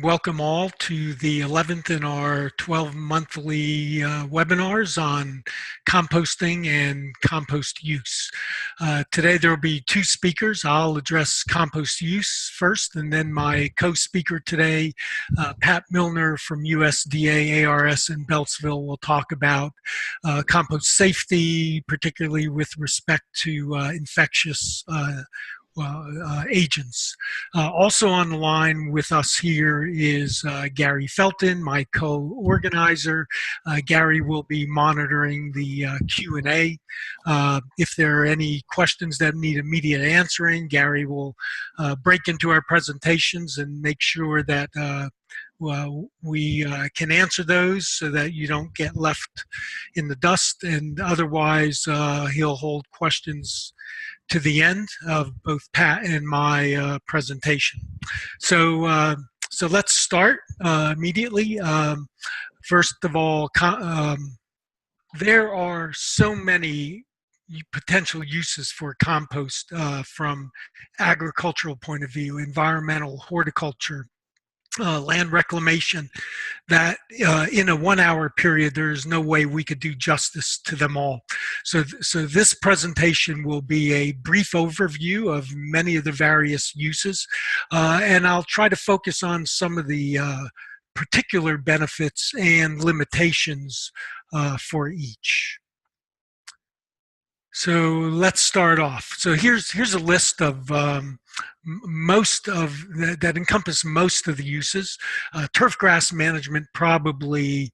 Welcome all to the 11th in our 12 monthly webinars on composting and compost use. Today there will be two speakers. I'll address compost use first, and then my co-speaker today, Pat Milner from USDA ARS in Beltsville, will talk about compost safety, particularly with respect to infectious agents. Also on the line with us here is Gary Felton, my co-organizer. Gary will be monitoring the Q&A. If there are any questions that need immediate answering, Gary will break into our presentations and make sure that we can answer those so that you don't get left in the dust, and otherwise he'll hold questions to the end of both Pat and my presentation. So let's start immediately. First of all, there are so many potential uses for compost from agricultural point of view, environmental, horticulture, land reclamation, that in a 1 hour period there's no way we could do justice to them all. So this presentation will be a brief overview of many of the various uses, and I'll try to focus on some of the particular benefits and limitations for each. So let's start off. So here's a list of most of that encompass most of the uses. Turfgrass management probably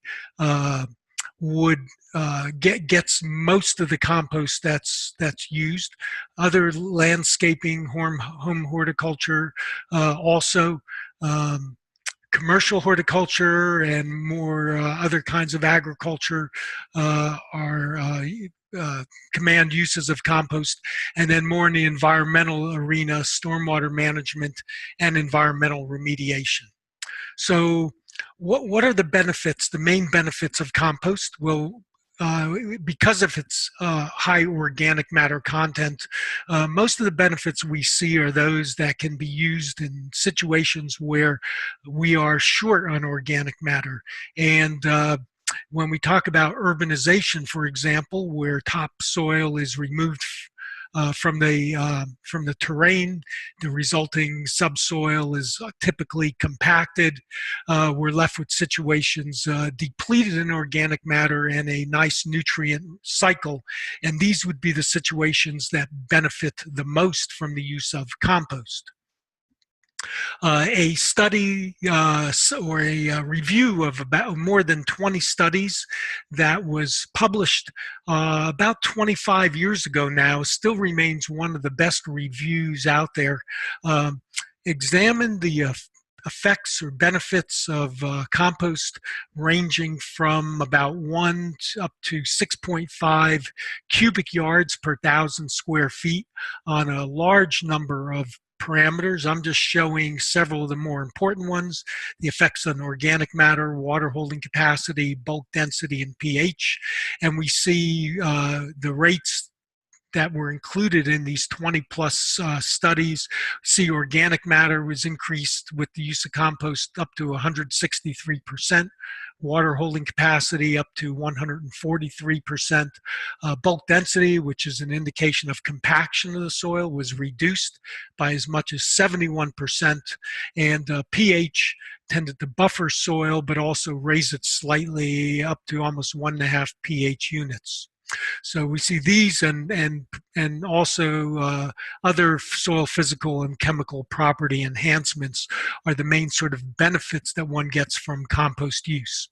gets most of the compost that's used. Other landscaping, home horticulture, also. Commercial horticulture and more other kinds of agriculture are command uses of compost, and then more in the environmental arena, stormwater management and environmental remediation. So what are the benefits, the main benefits of compost? Well, because of its high organic matter content, most of the benefits we see are those that can be used in situations where we are short on organic matter. And when we talk about urbanization, for example, where topsoil is removed from the terrain, the resulting subsoil is typically compacted. We're left with situations depleted in organic matter and a nice nutrient cycle, and these would be the situations that benefit the most from the use of compost. A study or a review of about more than 20 studies that was published about 25 years ago now still remains one of the best reviews out there. Examined the effects or benefits of compost ranging from about 1 up to 6.5 cubic yards per 1,000 square feet on a large number of parameters. I'm just showing several of the more important ones: the effects on organic matter, water holding capacity, bulk density, and pH. And we see the rates that were included in these 20 plus studies. See organic matter was increased with the use of compost up to 163%, water holding capacity up to 143%, bulk density, which is an indication of compaction of the soil, was reduced by as much as 71%, and pH tended to buffer soil but also raise it slightly up to almost 1.5 pH units. So we see these and also other soil physical and chemical property enhancements are the main sort of benefits that one gets from compost use.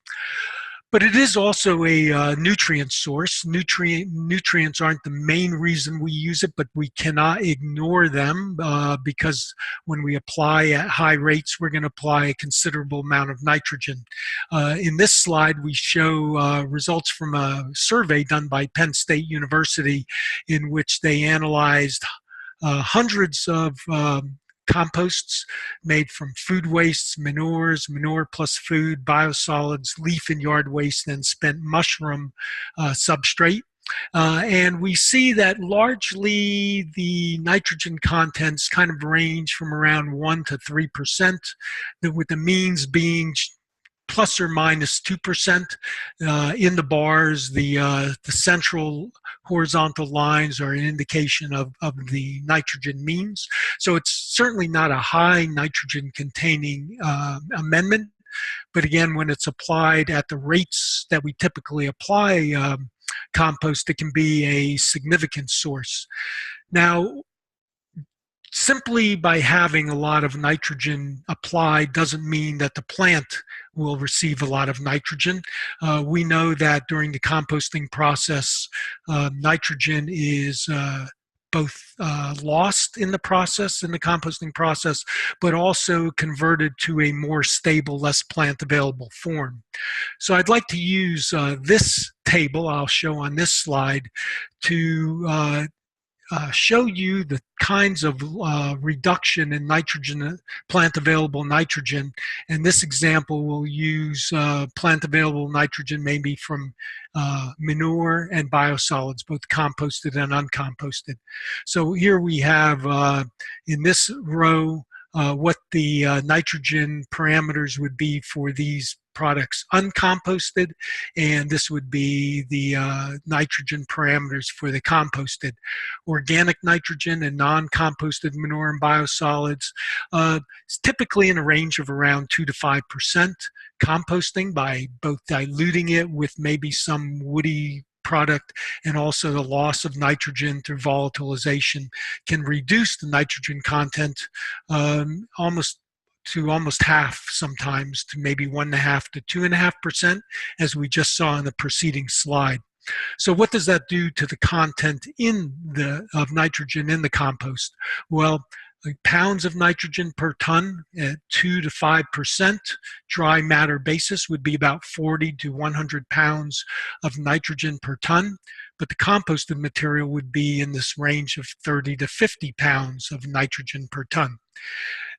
But it is also a nutrient source. Nutrients aren't the main reason we use it, but we cannot ignore them because when we apply at high rates, we're going to apply a considerable amount of nitrogen. In this slide, we show results from a survey done by Penn State University in which they analyzed hundreds of composts made from food wastes, manures, manure plus food, biosolids, leaf and yard waste, and spent mushroom substrate. And we see that largely the nitrogen contents kind of range from around 1 to 3%, with the means being plus or minus 2%. In the bars, the central horizontal lines are an indication of the nitrogen means. So it's certainly not a high nitrogen containing amendment. But again, when it's applied at the rates that we typically apply compost, it can be a significant source. Now, simply by having a lot of nitrogen applied doesn't mean that the plant will receive a lot of nitrogen. We know that during the composting process, nitrogen is both lost in the process, in the composting process, but also converted to a more stable, less plant available form. So I'd like to use this table I'll show on this slide to show you the kinds of reduction in nitrogen, plant available nitrogen. And this example will use plant available nitrogen maybe from manure and biosolids, both composted and uncomposted. So here we have in this row what the nitrogen parameters would be for these products uncomposted, and this would be the nitrogen parameters for the composted. Organic nitrogen and non-composted manure and biosolids is typically in a range of around 2 to 5%. Composting, by both diluting it with maybe some woody product and also the loss of nitrogen through volatilization, can reduce the nitrogen content almost half, sometimes to maybe 1.5 to 2.5%, as we just saw in the preceding slide. So what does that do to the content of nitrogen in the compost? Well, pounds of nitrogen per ton at 2 to 5% dry matter basis would be about 40 to 100 pounds of nitrogen per ton, but the composted material would be in this range of 30 to 50 pounds of nitrogen per ton.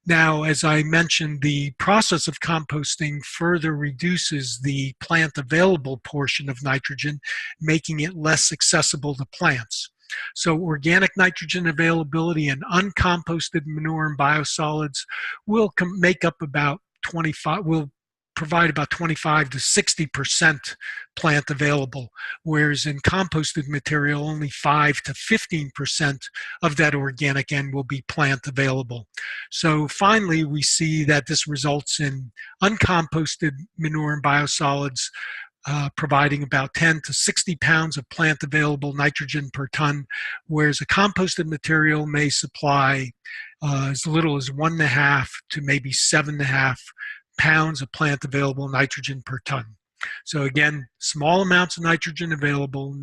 Now, as I mentioned, the process of composting further reduces the plant available portion of nitrogen, making it less accessible to plants. So organic nitrogen availability and uncomposted manure and biosolids will make up about 25, will provide about 25 to 60% plant available, whereas in composted material, only 5 to 15% of that organic end will be plant available. So finally, we see that this results in uncomposted manure and biosolids providing about 10 to 60 pounds of plant available nitrogen per ton, whereas a composted material may supply as little as 1.5 to maybe 7.5 pounds of plant available nitrogen per ton. So again, small amounts of nitrogen available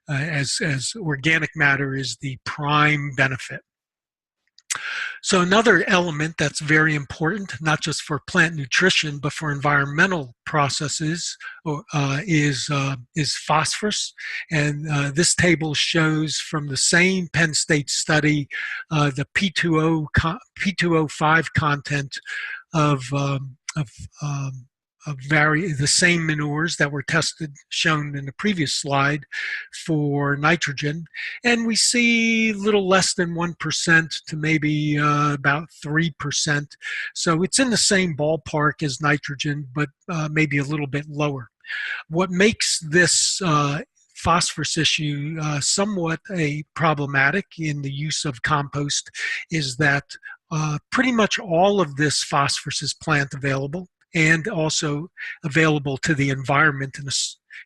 as organic matter is the prime benefit. So another element that's very important, not just for plant nutrition, but for environmental processes, is phosphorus. And this table shows from the same Penn State study the P2O5 content of the same manures that were tested, shown in the previous slide, for nitrogen. And we see a little less than 1% to maybe about 3%. So it's in the same ballpark as nitrogen, but maybe a little bit lower. What makes this phosphorus issue somewhat problematic in the use of compost is that pretty much all of this phosphorus is plant available, and also available to the environment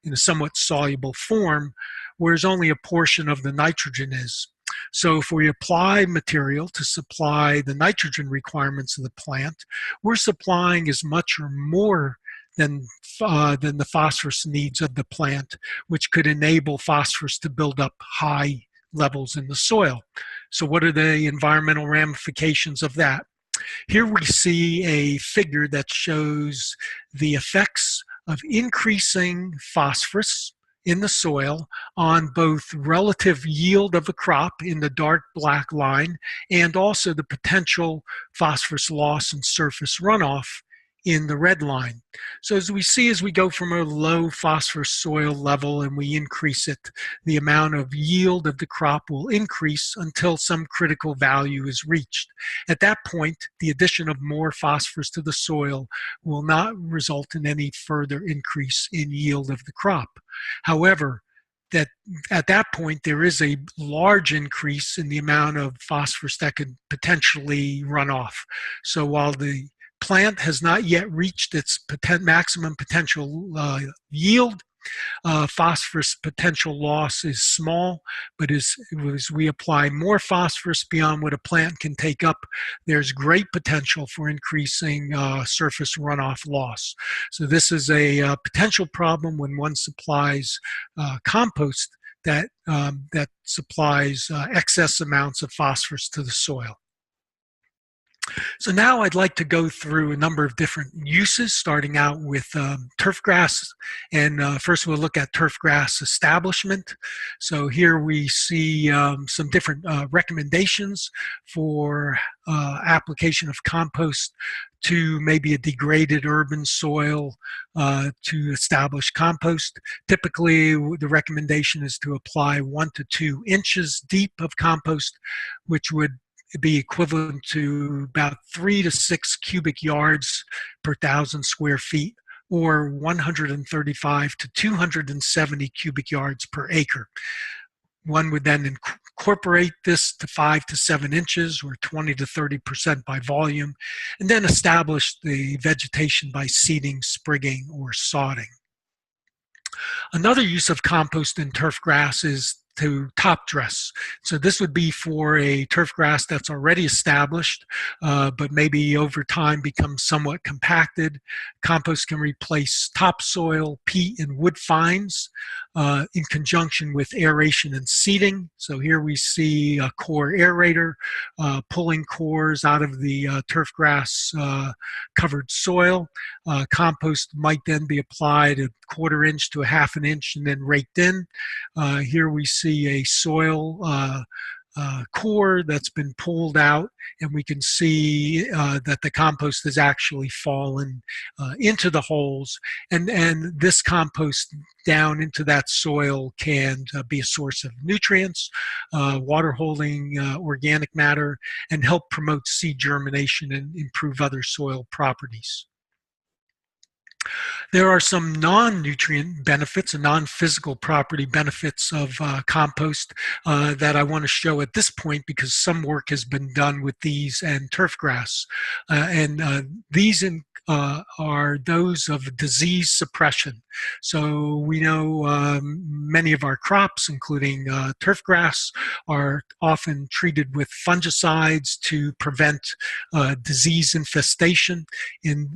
in a somewhat soluble form, whereas only a portion of the nitrogen is. So if we apply material to supply the nitrogen requirements of the plant, we're supplying as much or more than the phosphorus needs of the plant, which could enable phosphorus to build up high levels in the soil. So what are the environmental ramifications of that? Here we see a figure that shows the effects of increasing phosphorus in the soil on both relative yield of a crop in the dark black line and also the potential phosphorus loss and surface runoff in the red line. So as we see, as we go from a low phosphorus soil level and we increase it, the amount of yield of the crop will increase until some critical value is reached. At that point, the addition of more phosphorus to the soil will not result in any further increase in yield of the crop. However, that at that point there is a large increase in the amount of phosphorus that could potentially run off. So while the plant has not yet reached its maximum potential yield, phosphorus potential loss is small, but as we apply more phosphorus beyond what a plant can take up, there's great potential for increasing surface runoff loss. So this is a potential problem when one supplies compost that supplies excess amounts of phosphorus to the soil. So now I'd like to go through a number of different uses, starting out with turf grass. And first we'll look at turf grass establishment. So here we see some different recommendations for application of compost to maybe a degraded urban soil to establish compost. Typically, the recommendation is to apply 1 to 2 inches deep of compost, which would be equivalent to about 3 to 6 cubic yards per 1,000 square feet, or 135 to 270 cubic yards per acre. One would then incorporate this to 5 to 7 inches, or 20 to 30% by volume, and then establish the vegetation by seeding, sprigging, or sodding. Another use of compost in turf grass is to top dress. So this would be for a turf grass that's already established, but maybe over time becomes somewhat compacted. Compost can replace topsoil, peat, and wood fines in conjunction with aeration and seeding. So here we see a core aerator pulling cores out of the turf grass covered soil. Compost might then be applied a 1/4 inch to a 1/2 inch and then raked in. Here we see a soil core that's been pulled out, and we can see that the compost has actually fallen into the holes, and this compost down into that soil can be a source of nutrients, water holding organic matter, and help promote seed germination and improve other soil properties. There are some non-nutrient benefits and non-physical property benefits of compost that I want to show at this point, because some work has been done with these and turf grass. These are those of disease suppression. So we know many of our crops, including turf grass, are often treated with fungicides to prevent disease infestation. In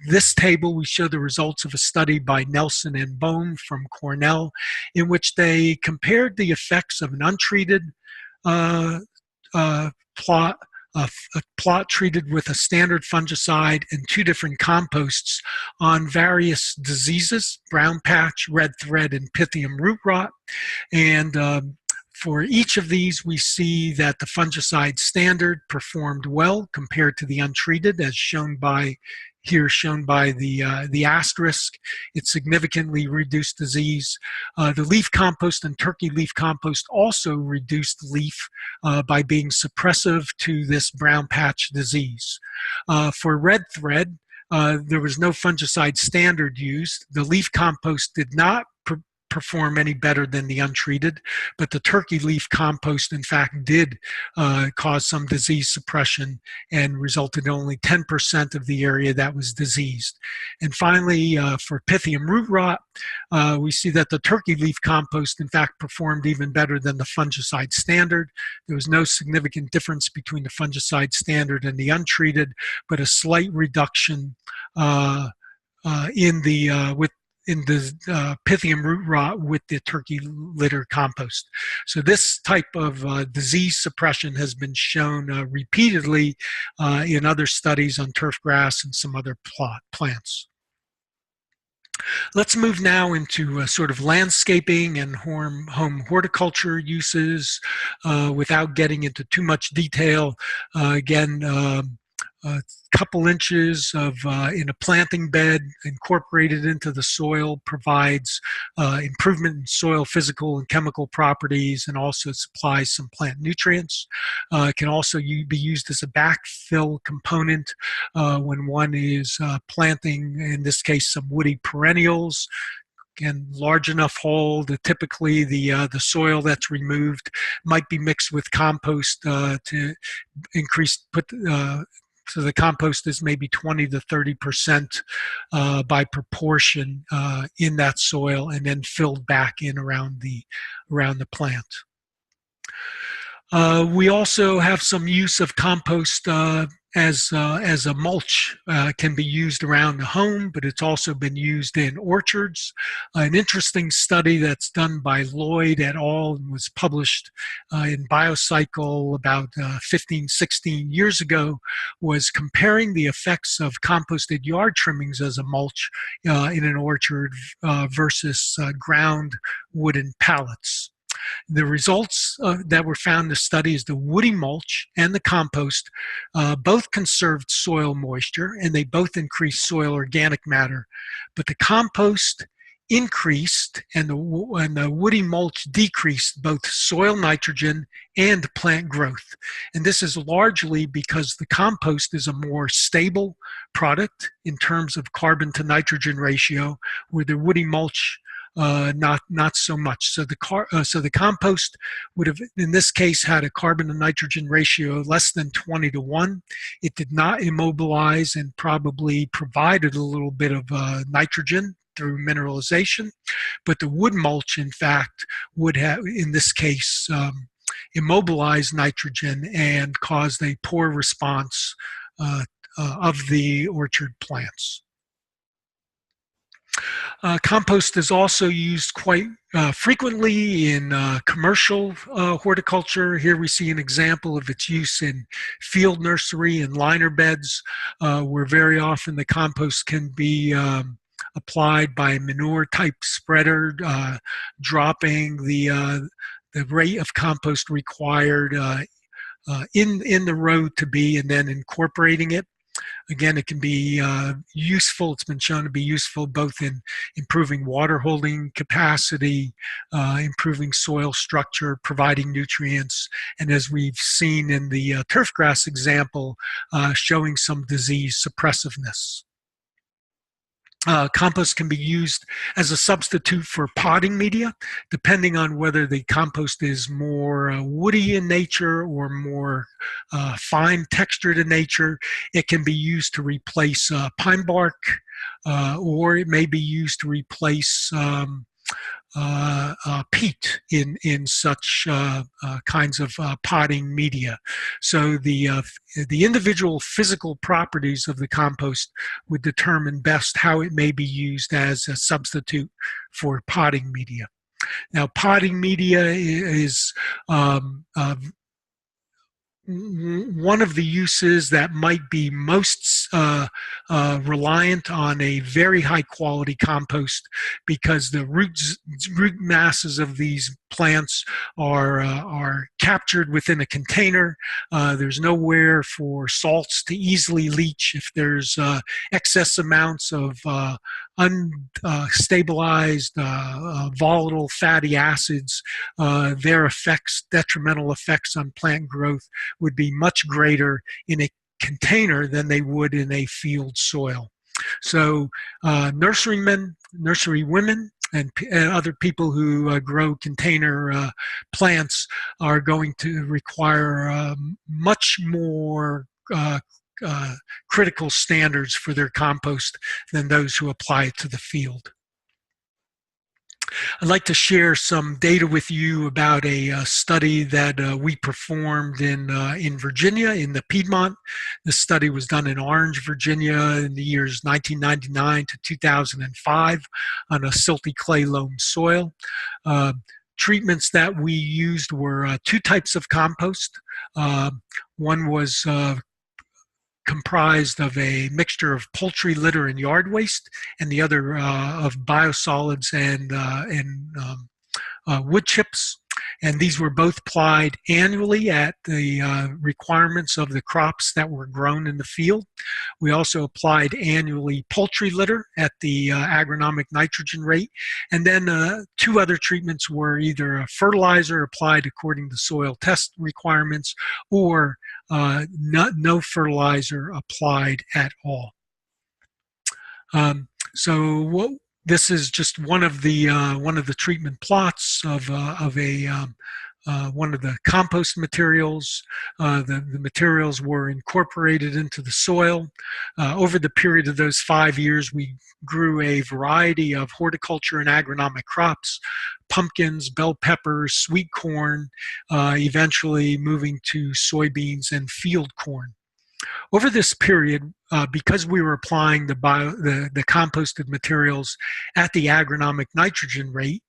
this table, we show the results of a study by Nelson and Boehm from Cornell, in which they compared the effects of an untreated plot, a plot treated with a standard fungicide, and 2 different composts on various diseases: brown patch, red thread, and Pythium root rot. And for each of these, we see that the fungicide standard performed well compared to the untreated, as shown by the asterisk. It significantly reduced disease. The leaf compost and turkey leaf compost also reduced leaf by being suppressive to this brown patch disease. For red thread, there was no fungicide standard used. The leaf compost did not perform any better than the untreated, but the turkey leaf compost in fact did cause some disease suppression and resulted in only 10% of the area that was diseased. And finally, for Pythium root rot, we see that the turkey leaf compost in fact performed even better than the fungicide standard. There was no significant difference between the fungicide standard and the untreated, but a slight reduction in the Pythium root rot with the turkey litter compost. So this type of disease suppression has been shown repeatedly in other studies on turf grass and some other plants. Let's move now into sort of landscaping and home horticulture uses without getting into too much detail. Again, a couple inches of in a planting bed incorporated into the soil provides improvement in soil physical and chemical properties, and also supplies some plant nutrients. It can also be used as a backfill component when one is planting, in this case, some woody perennials. Again, large enough hole that typically the soil that's removed might be mixed with compost to increase so the compost is maybe 20 to 30% by proportion in that soil, and then filled back in around the plant. We also have some use of compost as a mulch. Can be used around the home, but it's also been used in orchards. An interesting study that's done by Lloyd et al. And was published in Biocycle about 15, 16 years ago was comparing the effects of composted yard trimmings as a mulch in an orchard versus ground wooden pallets. The results that were found in the study is the woody mulch and the compost both conserved soil moisture, and they both increased soil organic matter. But the compost increased and the woody mulch decreased both soil nitrogen and plant growth. And this is largely because the compost is a more stable product in terms of carbon to nitrogen ratio, where the woody mulch not so much. So the compost would have, in this case, had a carbon to nitrogen ratio of less than 20 to 1. It did not immobilize and probably provided a little bit of nitrogen through mineralization, but the wood mulch, in fact, would have, in this case, immobilized nitrogen and caused a poor response of the orchard plants. Compost is also used quite frequently in commercial horticulture. Here we see an example of its use in field nursery and liner beds, where very often the compost can be applied by a manure type spreader, dropping the rate of compost required in the row to be, and then incorporating it. Again, it can be useful. It's been shown to be useful both in improving water holding capacity, improving soil structure, providing nutrients, and as we've seen in the turfgrass example, showing some disease suppressiveness. Compost can be used as a substitute for potting media, depending on whether the compost is more woody in nature or more fine textured in nature. It can be used to replace pine bark, or it may be used to replace peat in such kinds of potting media. So the individual physical properties of the compost would determine best how it may be used as a substitute for potting media. Now, potting media is one of the uses that might be most reliant on a very high quality compost, because the root masses of these plants are captured within a container. There's nowhere for salts to easily leach. If there's excess amounts of unstabilized volatile fatty acids, their detrimental effects on plant growth would be much greater in a container than they would in a field soil. So nurserymen, nursery women, and other people who grow container plants are going to require much more critical standards for their compost than those who apply it to the field. I'd like to share some data with you about a study that we performed in Virginia, in the Piedmont. This study was done in Orange, Virginia in the years 1999 to 2005 on a silty clay loam soil. Treatments that we used were two types of compost. One was comprised of a mixture of poultry litter and yard waste, and the other of biosolids and wood chips. And these were both applied annually at the requirements of the crops that were grown in the field. We also applied annually poultry litter at the agronomic nitrogen rate. And then 2 other treatments were either a fertilizer applied according to soil test requirements, or no fertilizer applied at all. This is just one of the treatment plots of one of the compost materials. The materials were incorporated into the soil. Over the period of those 5 years, we grew a variety of horticulture and agronomic crops: pumpkins, bell peppers, sweet corn, eventually moving to soybeans and field corn. Over this period, because we were applying the composted materials at the agronomic nitrogen rate,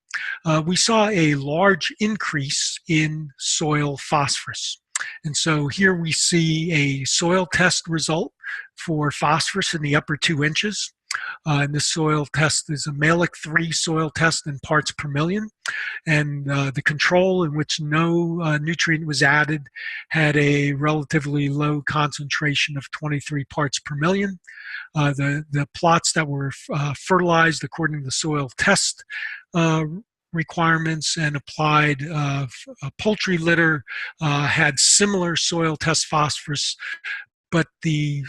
we saw a large increase in soil phosphorus. And so here we see a soil test result for phosphorus in the upper 2 inches. And this soil test is a Malick 3 soil test in parts per million. And the control, in which no nutrient was added, had a relatively low concentration of 23 parts per million. The plots that were fertilized according to the soil test requirements and applied poultry litter had similar soil test phosphorus, but the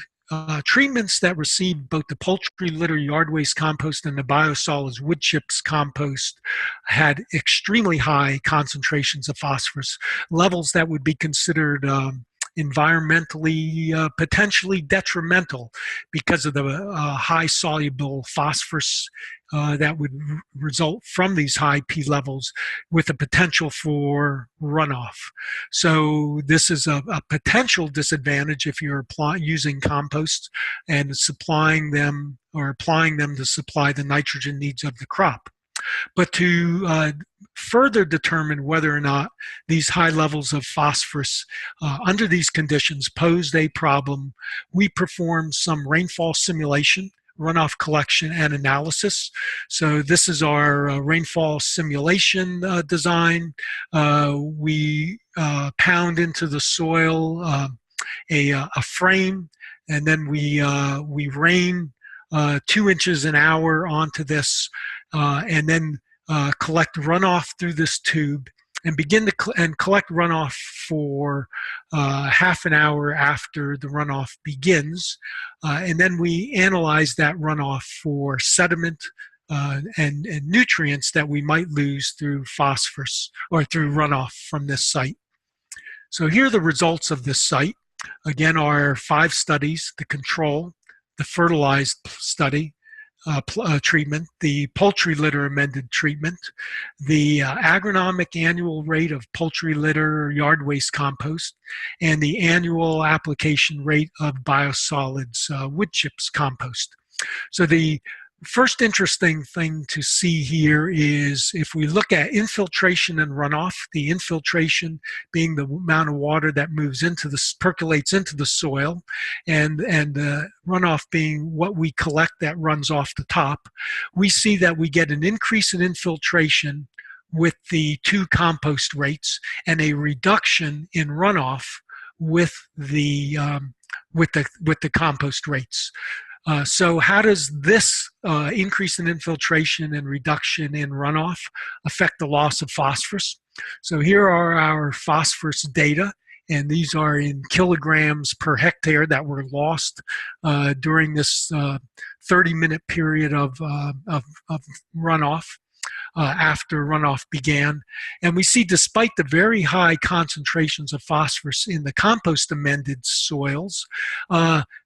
treatments that received both the poultry litter yard waste compost and the biosolids wood chips compost had extremely high concentrations of phosphorus, levels that would be considered environmentally potentially detrimental because of the high soluble phosphorus that would result from these high P levels, with the potential for runoff. So this is a potential disadvantage if you're using composts and supplying them or applying them to supply the nitrogen needs of the crop. But to further determine whether or not these high levels of phosphorus under these conditions posed a problem, we performed some rainfall simulation, runoff collection, and analysis. So this is our rainfall simulation design. We pound into the soil a frame, and then we rain 2 inches an hour onto this, and then collect runoff through this tube, and begin to collect runoff for half an hour after the runoff begins. And then we analyze that runoff for sediment and nutrients that we might lose through phosphorus or through runoff from this site. So here are the results of this site. Again, our 5 studies: the control, the fertilized study, treatment, the poultry litter amended treatment, the agronomic annual rate of poultry litter yard waste compost, and the annual application rate of biosolids wood chips compost. So the first interesting thing to see here is if we look at infiltration and runoff, the infiltration being the amount of water that moves into percolates into the soil, and runoff being what we collect that runs off the top, we see that we get an increase in infiltration with the 2 compost rates and a reduction in runoff with the compost rates. So how does this increase in infiltration and reduction in runoff affect the loss of phosphorus? So here are our phosphorus data, and these are in kilograms per hectare that were lost during this 30-minute period of runoff. After runoff began. And we see, despite the very high concentrations of phosphorus in the compost amended soils,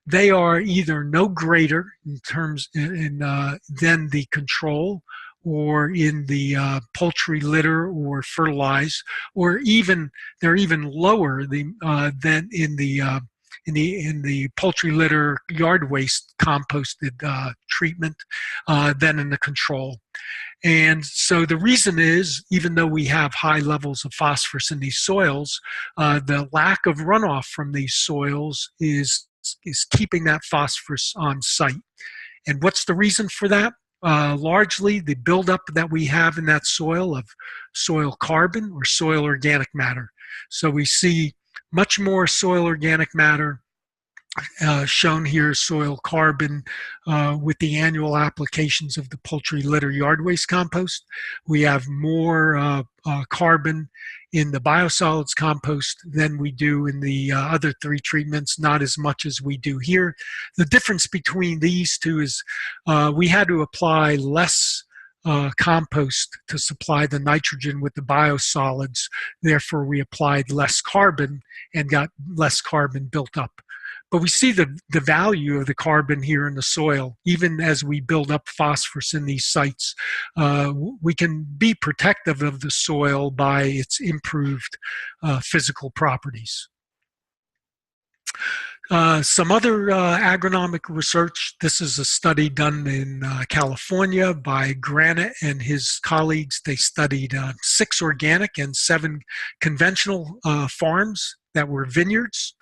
they are either no greater in terms than the control, or in the poultry litter or fertilized, or even they're even lower than in the poultry litter yard waste composted treatment than in the control. And so the reason is, even though we have high levels of phosphorus in these soils, the lack of runoff from these soils is keeping that phosphorus on site. And what's the reason for that? largely the buildup that we have in that soil of soil carbon or soil organic matter. So we see much more soil organic matter. Shown here, soil carbon with the annual applications of the poultry litter yard waste compost. We have more carbon in the biosolids compost than we do in the other three treatments, not as much as we do here. The difference between these two is we had to apply less compost to supply the nitrogen with the biosolids. Therefore, we applied less carbon and got less carbon built up. But we see the value of the carbon here in the soil. Even as we build up phosphorus in these sites, we can be protective of the soil by its improved physical properties. Some other agronomic research. This is a study done in California by Granite and his colleagues. They studied 6 organic and 7 conventional farms that were vineyards,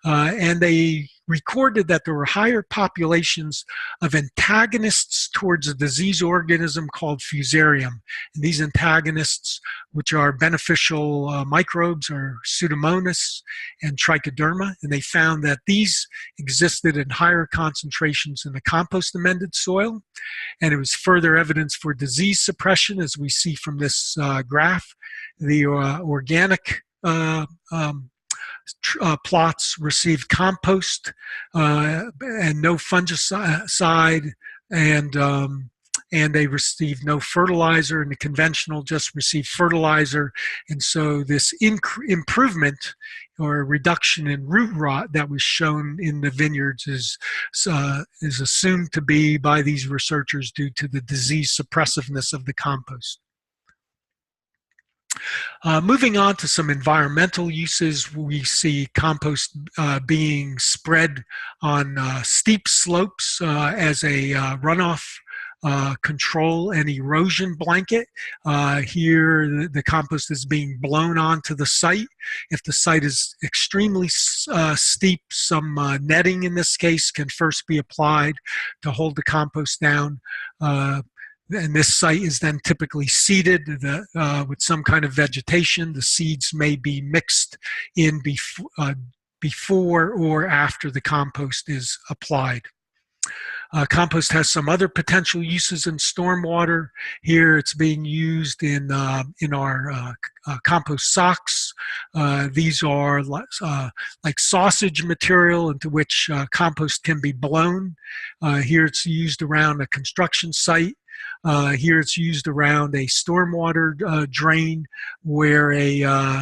and they recorded that there were higher populations of antagonists towards a disease organism called Fusarium. And these antagonists, which are beneficial microbes, are Pseudomonas and Trichoderma, and they found that these existed in higher concentrations in the compost-amended soil. And it was further evidence for disease suppression, as we see from this graph. The organic plots received compost and no fungicide, and they received no fertilizer, and the conventional just received fertilizer. And so this improvement or reduction in root rot that was shown in the vineyards is assumed to be by these researchers due to the disease suppressiveness of the compost. Moving on to some environmental uses, we see compost being spread on steep slopes as a runoff control and erosion blanket. Here the compost is being blown onto the site. If the site is extremely steep, some netting in this case can first be applied to hold the compost down. And this site is then typically seeded with some kind of vegetation. The seeds may be mixed in before or after the compost is applied. Compost has some other potential uses in stormwater. Here it's being used in our compost socks. These are like sausage material into which compost can be blown. Here it's used around a construction site. Here it's used around a stormwater drain where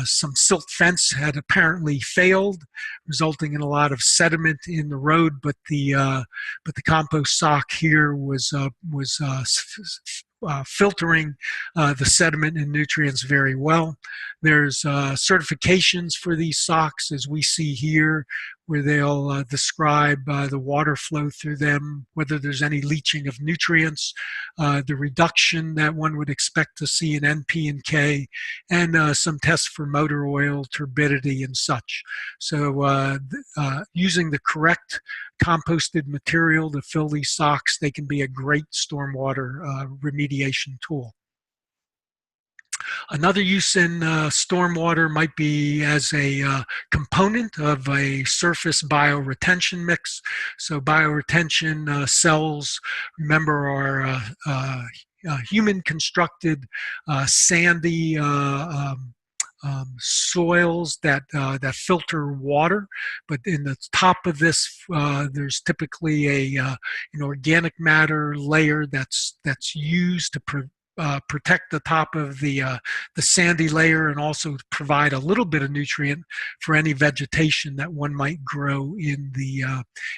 some silt fence had apparently failed, resulting in a lot of sediment in the road. But the compost sock here was filtering the sediment and nutrients very well. There's certifications for these socks, as we see here, where they'll describe the water flow through them, whether there's any leaching of nutrients, the reduction that one would expect to see in NP and K, and some tests for motor oil, turbidity, and such. So using the correct composted material to fill these socks, they can be a great stormwater remediation tool. Another use in stormwater might be as a component of a surface bioretention mix. So bioretention cells, remember, are human-constructed sandy soils that filter water, but in the top of this, there's typically an organic matter layer that's used to protect the top of the sandy layer, and also provide a little bit of nutrient for any vegetation that one might grow in the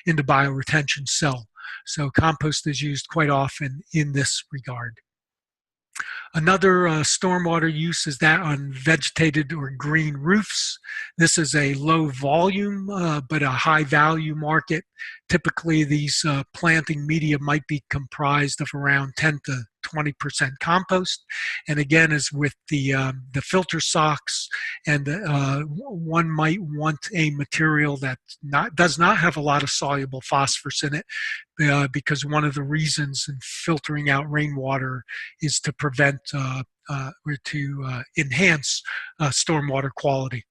bioretention cell. So compost is used quite often in this regard. Another stormwater use is that on vegetated or green roofs. This is a low volume but a high value market. typically these planting media might be comprised of around 10 to 20% compost. And again, as with the filter socks, and one might want a material that does not have a lot of soluble phosphorus in it, because one of the reasons in filtering out rainwater is to prevent or to enhance stormwater quality.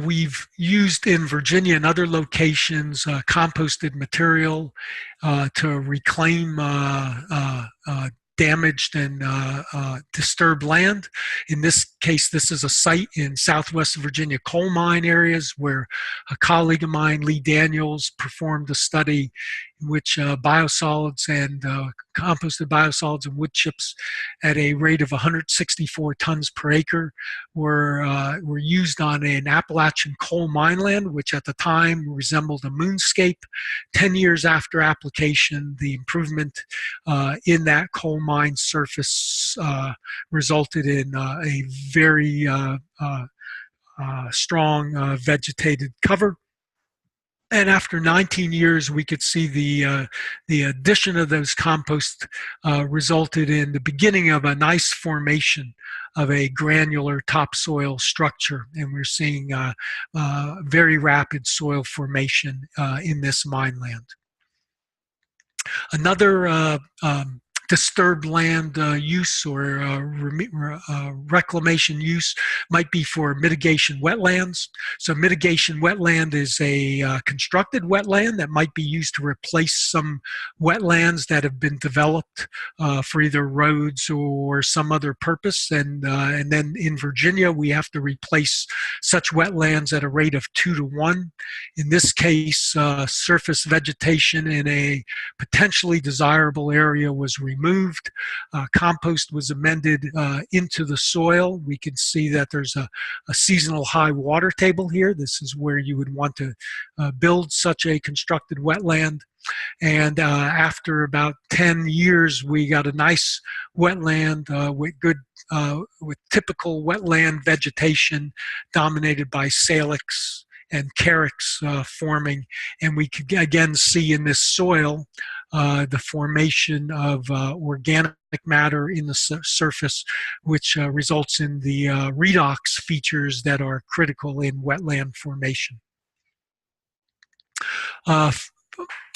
We've used in Virginia and other locations composted material to reclaim damaged and disturbed land. In this case, this is a site in southwest Virginia coal mine areas where a colleague of mine, Lee Daniels, performed a study in which biosolids and composted biosolids and wood chips at a rate of 164 tons per acre were used on an Appalachian coal mine land, which at the time resembled a moonscape. 10 years after application, the improvement in that coal mine surface resulted in a very strong vegetated cover. And after 19 years, we could see the addition of those composts resulted in the beginning of a nice formation of a granular topsoil structure. And we're seeing very rapid soil formation in this mine land. Another disturbed land use or reclamation use might be for mitigation wetlands. So mitigation wetland is a constructed wetland that might be used to replace some wetlands that have been developed for either roads or some other purpose. And then in Virginia, we have to replace such wetlands at a rate of 2 to 1. In this case, surface vegetation in a potentially desirable area was removed. Compost was amended into the soil. We can see that there's a seasonal high water table here. This is where you would want to build such a constructed wetland. And after about 10 years, we got a nice wetland with typical wetland vegetation dominated by salix and carex forming. And we could again see in this soil the formation of organic matter in the surface, which results in the redox features that are critical in wetland formation.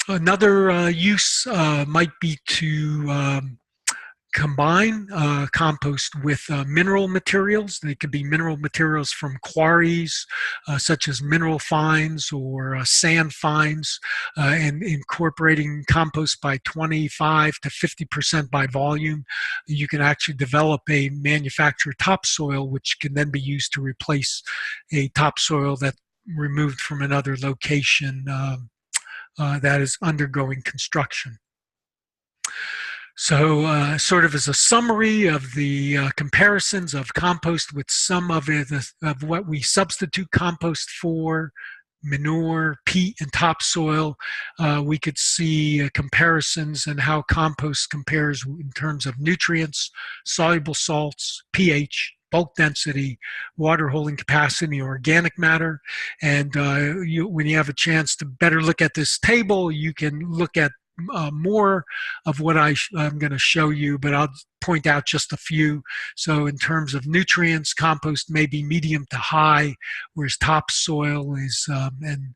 Another use might be to combine compost with mineral materials. They could be mineral materials from quarries, such as mineral fines or sand fines, and incorporating compost by 25 to 50% by volume. You can actually develop a manufactured topsoil, which can then be used to replace a topsoil that's removed from another location that is undergoing construction. So sort of as a summary of the comparisons of compost with some of what we substitute compost for, manure, peat, and topsoil, we could see comparisons and how compost compares in terms of nutrients, soluble salts, pH, bulk density, water holding capacity, organic matter. And when you have a chance to better look at this table, you can look at more of what I'm going to show you, but I'll point out just a few. So in terms of nutrients, compost may be medium to high, whereas topsoil is and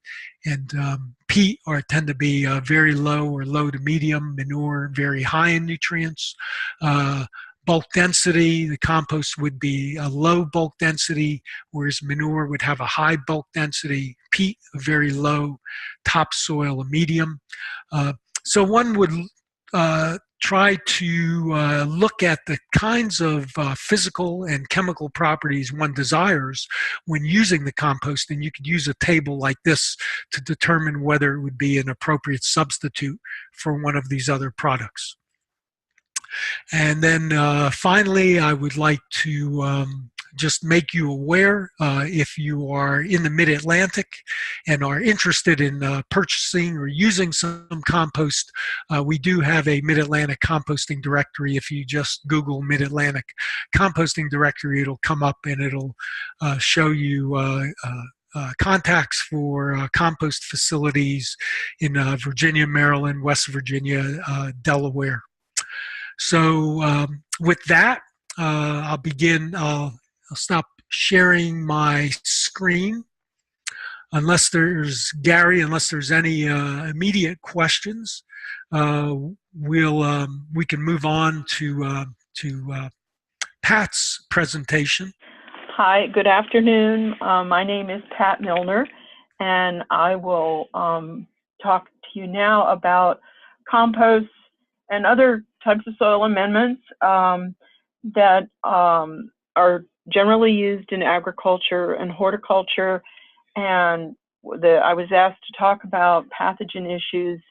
peat tend to be very low or low to medium. Manure very high in nutrients. Bulk density, the compost would be a low bulk density, whereas manure would have a high bulk density. Peat a very low, topsoil a medium. So one would try to look at the kinds of physical and chemical properties one desires when using the compost, and you could use a table like this to determine whether it would be an appropriate substitute for one of these other products. And then finally, I would like to just make you aware, if you are in the Mid-Atlantic and are interested in purchasing or using some compost, we do have a Mid-Atlantic composting directory. If you just Google Mid-Atlantic composting directory, it'll come up and it'll show you contacts for compost facilities in Virginia, Maryland, West Virginia, Delaware. So with that, I'll begin. I'll stop sharing my screen. Unless there's, Gary, unless there's any immediate questions, we can move on to Pat's presentation. Hi, good afternoon. My name is Pat Milner, and I will talk to you now about composts and other types of soil amendments that are generally used in agriculture and horticulture. And I was asked to talk about pathogen issues,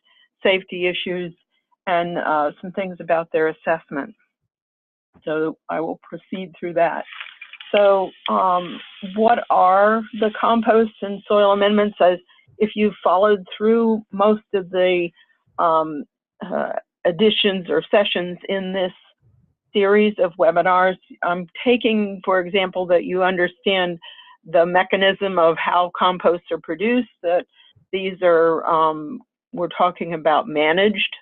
safety issues, and some things about their assessment. So I will proceed through that. So what are the composts and soil amendments? As if you've followed through most of the editions or sessions in this series of webinars, I'm taking, for example, that you understand the mechanism of how composts are produced, that these are, we're talking about managed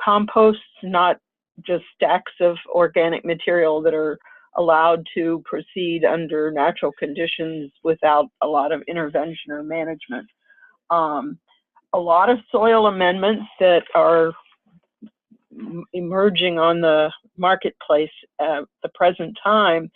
composts, not just stacks of organic material that are allowed to proceed under natural conditions without a lot of intervention or management. A lot of soil amendments that are emerging on the marketplace at the present time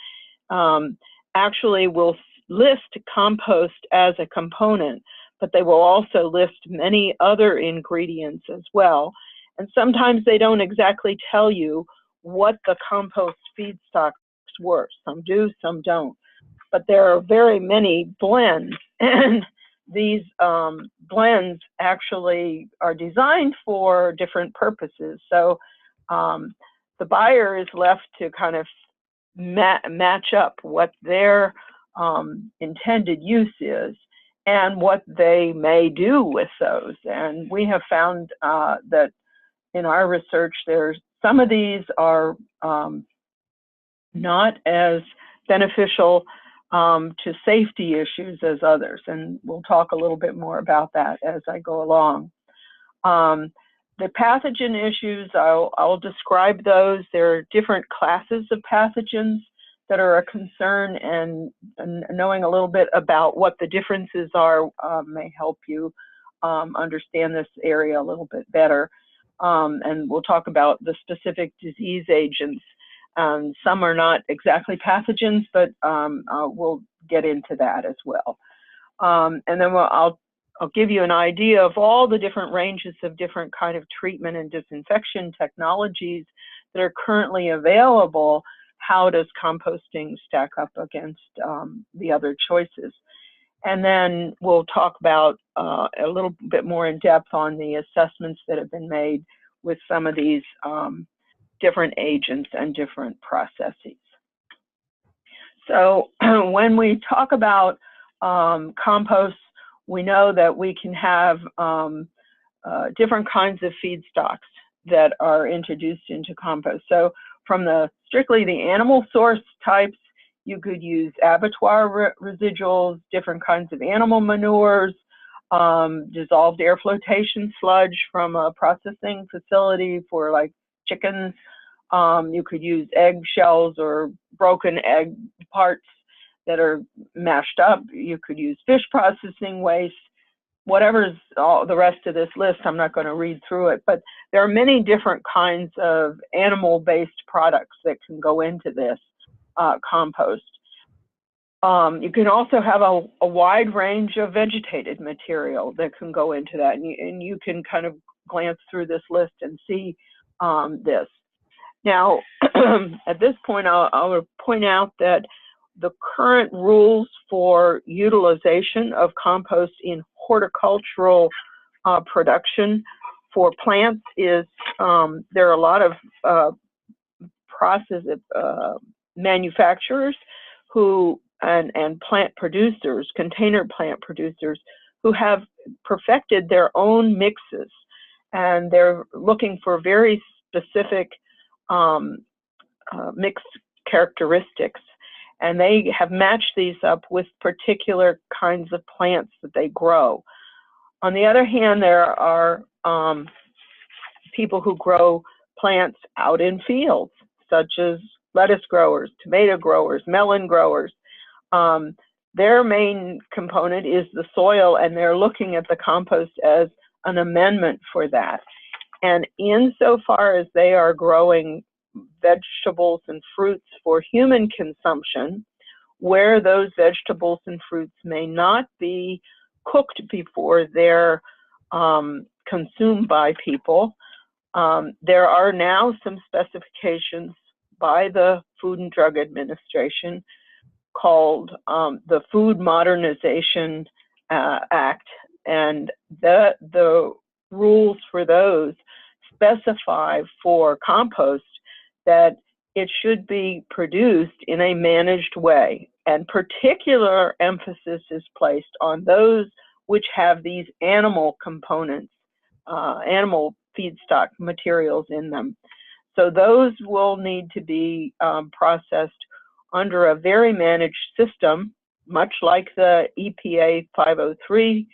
actually will list compost as a component, but they will also list many other ingredients as well. And sometimes they don't exactly tell you what the compost feedstocks were. Some do, some don't. But there are very many blends, and these blends actually are designed for different purposes. So the buyer is left to kind of match up what their intended use is and what they may do with those. And we have found that in our research, there's some of these are not as beneficial to safety issues as others, and we'll talk a little bit more about that as I go along. The pathogen issues, I'll describe those. There are different classes of pathogens that are a concern, and knowing a little bit about what the differences are may help you understand this area a little bit better. And we'll talk about the specific disease agents. Some are not exactly pathogens, but we'll get into that as well. And then I'll give you an idea of all the different ranges of different kind of treatment and disinfection technologies that are currently available. How does composting stack up against the other choices? And then we'll talk about a little bit more in depth on the assessments that have been made with some of these different agents and different processes. So when we talk about composts, we know that we can have different kinds of feedstocks that are introduced into compost. So from strictly the animal source types, you could use abattoir residuals, different kinds of animal manures, dissolved air flotation sludge from a processing facility for like chickens. You could use egg shells or broken egg parts that are mashed up. You could use fish processing waste, whatever's all the rest of this list. I'm not going to read through it, but there are many different kinds of animal-based products that can go into this compost. You can also have a wide range of vegetated material that can go into that, and you can kind of glance through this list and see this. Now, at this point, I'll point out that the current rules for utilization of compost in horticultural production for plants is there are a lot of manufacturers who and plant producers, container plant producers, who have perfected their own mixes, and they're looking for very specific mix characteristics. And they have matched these up with particular kinds of plants that they grow. On the other hand, there are people who grow plants out in fields, such as lettuce growers, tomato growers, melon growers. Their main component is the soil, and they're looking at the compost as an amendment for that. And insofar as they are growing vegetables and fruits for human consumption, where those vegetables and fruits may not be cooked before they're consumed by people, there are now some specifications by the Food and Drug Administration called the Food Modernization Act, and the rules for those specify for compost that it should be produced in a managed way, and particular emphasis is placed on those which have these animal components, animal feedstock materials in them. So those will need to be processed under a very managed system, much like the EPA 503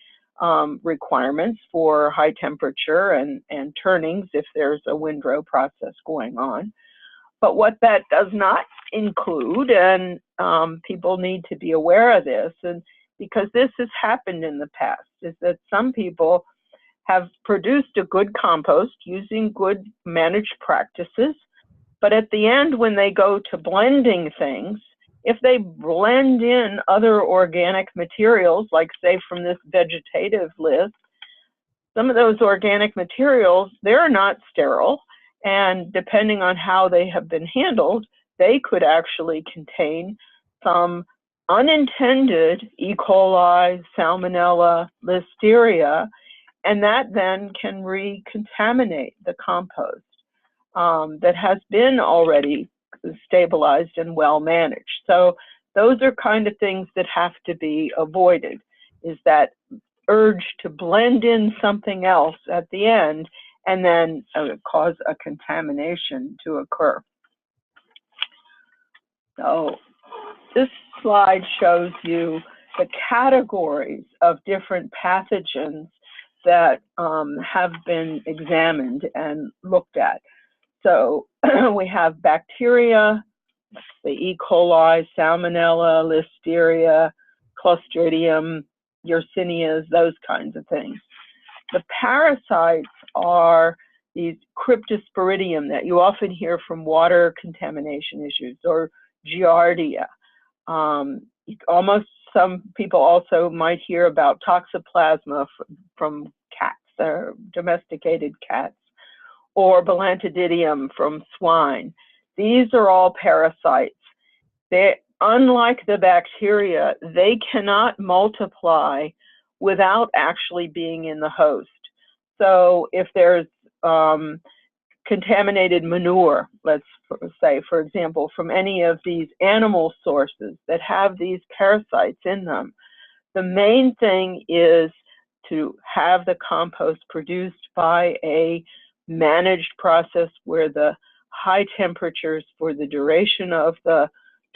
requirements for high temperature and turnings if there's a windrow process going on. But what that does not include, and people need to be aware of this, and because this has happened in the past, is that some people have produced a good compost using good managed practices, but at the end when they go to blending things, if they blend in other organic materials, like say from this vegetative list, some of those organic materials, they're not sterile, and depending on how they have been handled, they could actually contain some unintended E. coli, salmonella, listeria, and that then can recontaminate the compost that has been already stabilized and well managed. So those are kind of things that have to be avoided, is that urge to blend in something else at the end and then cause a contamination to occur. So this slide shows you the categories of different pathogens that have been examined and looked at. So we have bacteria, the E. coli, salmonella, listeria, clostridium, yersinia, those kinds of things. The parasites are these cryptosporidium that you often hear from water contamination issues, or giardia. Almost some people also might hear about toxoplasma from cats, or domesticated cats, or Balantididium from swine. These are all parasites. Unlike the bacteria, they cannot multiply without actually being in the host. So if there's contaminated manure, let's say, for example, from any of these animal sources that have these parasites in them, the main thing is to have the compost produced by a managed process where the high temperatures for the duration of the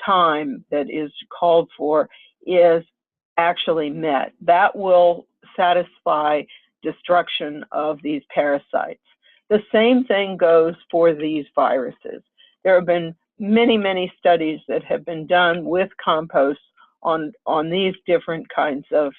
time that is called for is actually met. That will satisfy destruction of these parasites. The same thing goes for these viruses. There have been many, many studies that have been done with compost on these different kinds of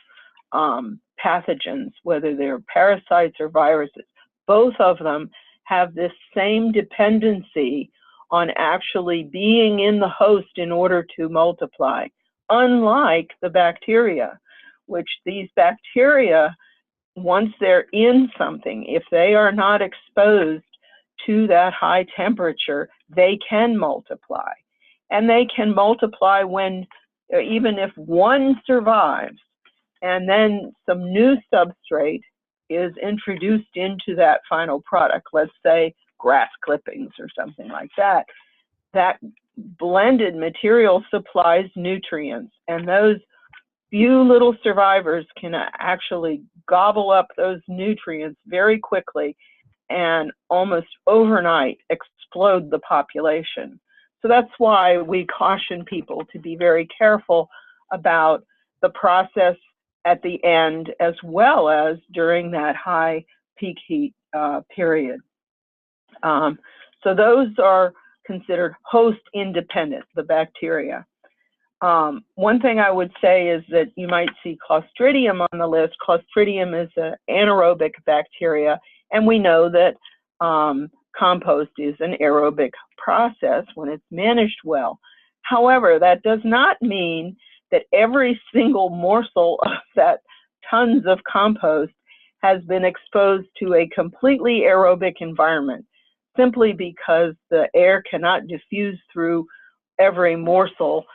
pathogens, whether they're parasites or viruses. Both of them have this same dependency on actually being in the host in order to multiply, unlike the bacteria, which these bacteria, once they're in something, if they are not exposed to that high temperature, they can multiply. And they can multiply when, even if one survives, and then some new substrate is introduced into that final product, let's say grass clippings or something like that, that blended material supplies nutrients, and those few little survivors can actually gobble up those nutrients very quickly and almost overnight explode the population. So that's why we caution people to be very careful about the process at the end, as well as during that high peak heat period. So those are considered host independent, the bacteria. One thing I would say is that you might see Clostridium on the list. Clostridium is an anaerobic bacteria, and we know that compost is an aerobic process when it's managed well. However, that does not mean that every single morsel of that tons of compost has been exposed to a completely aerobic environment, simply because the air cannot diffuse through every morsel,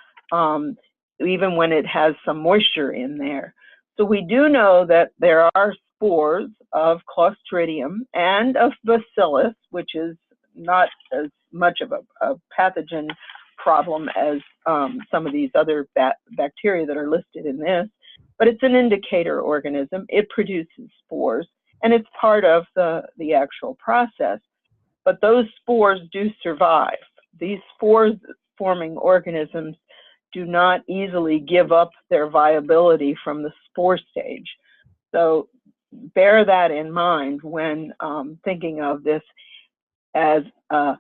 even when it has some moisture in there. So we do know that there are spores of Clostridium and of Bacillus, which is not as much of a pathogen problem as some of these other bacteria that are listed in this, but it's an indicator organism. It produces spores, and it's part of the actual process. But those spores do survive. These spore-forming organisms do not easily give up their viability from the spore stage. So bear that in mind when thinking of this as a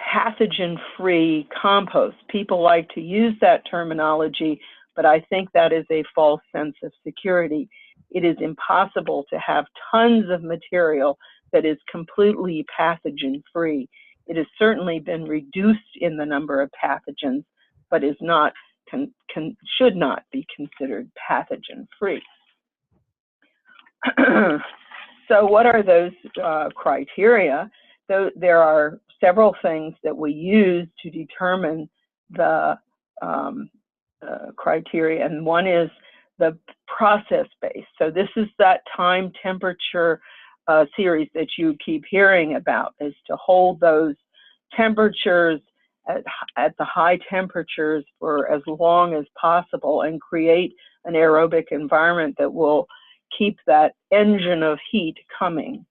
pathogen-free compost. People like to use that terminology, but I think that is a false sense of security. It is impossible to have tons of material that is completely pathogen-free. It has certainly been reduced in the number of pathogens, but is not should not be considered pathogen-free. So what are those criteria? There are several things that we use to determine the criteria, and one is the process base. So this is that time temperature series that you keep hearing about, is to hold those temperatures at the high temperatures for as long as possible and create an aerobic environment that will keep that engine of heat coming.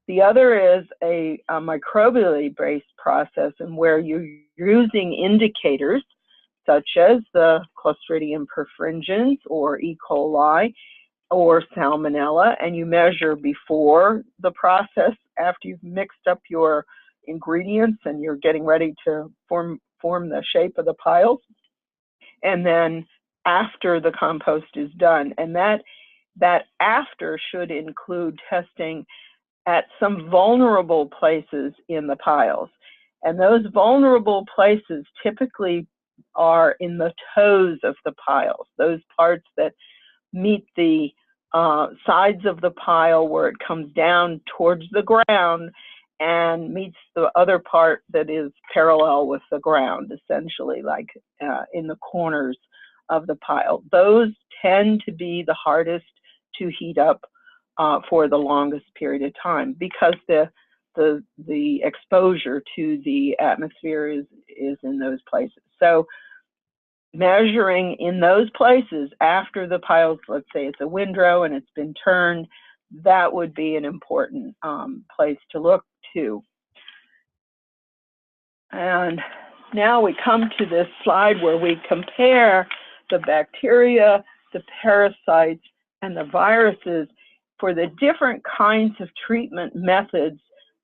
The other is a microbially based process, and where you're using indicators such as the Clostridium perfringens or E. coli or Salmonella, and you measure before the process, after you've mixed up your ingredients and you're getting ready to form the shape of the piles, and then after the compost is done. And that after should include testing at some vulnerable places in the piles. And those vulnerable places typically are in the toes of the piles, those parts that meet the sides of the pile where it comes down towards the ground and meets the other part that is parallel with the ground, essentially, like in the corners of the pile. Those tend to be the hardest to heat up for the longest period of time, because the exposure to the atmosphere is in those places. So measuring in those places after the piles, let's say it's a windrow and it's been turned, that would be an important place to look to. And now we come to this slide where we compare the bacteria, the parasites, and the viruses for the different kinds of treatment methods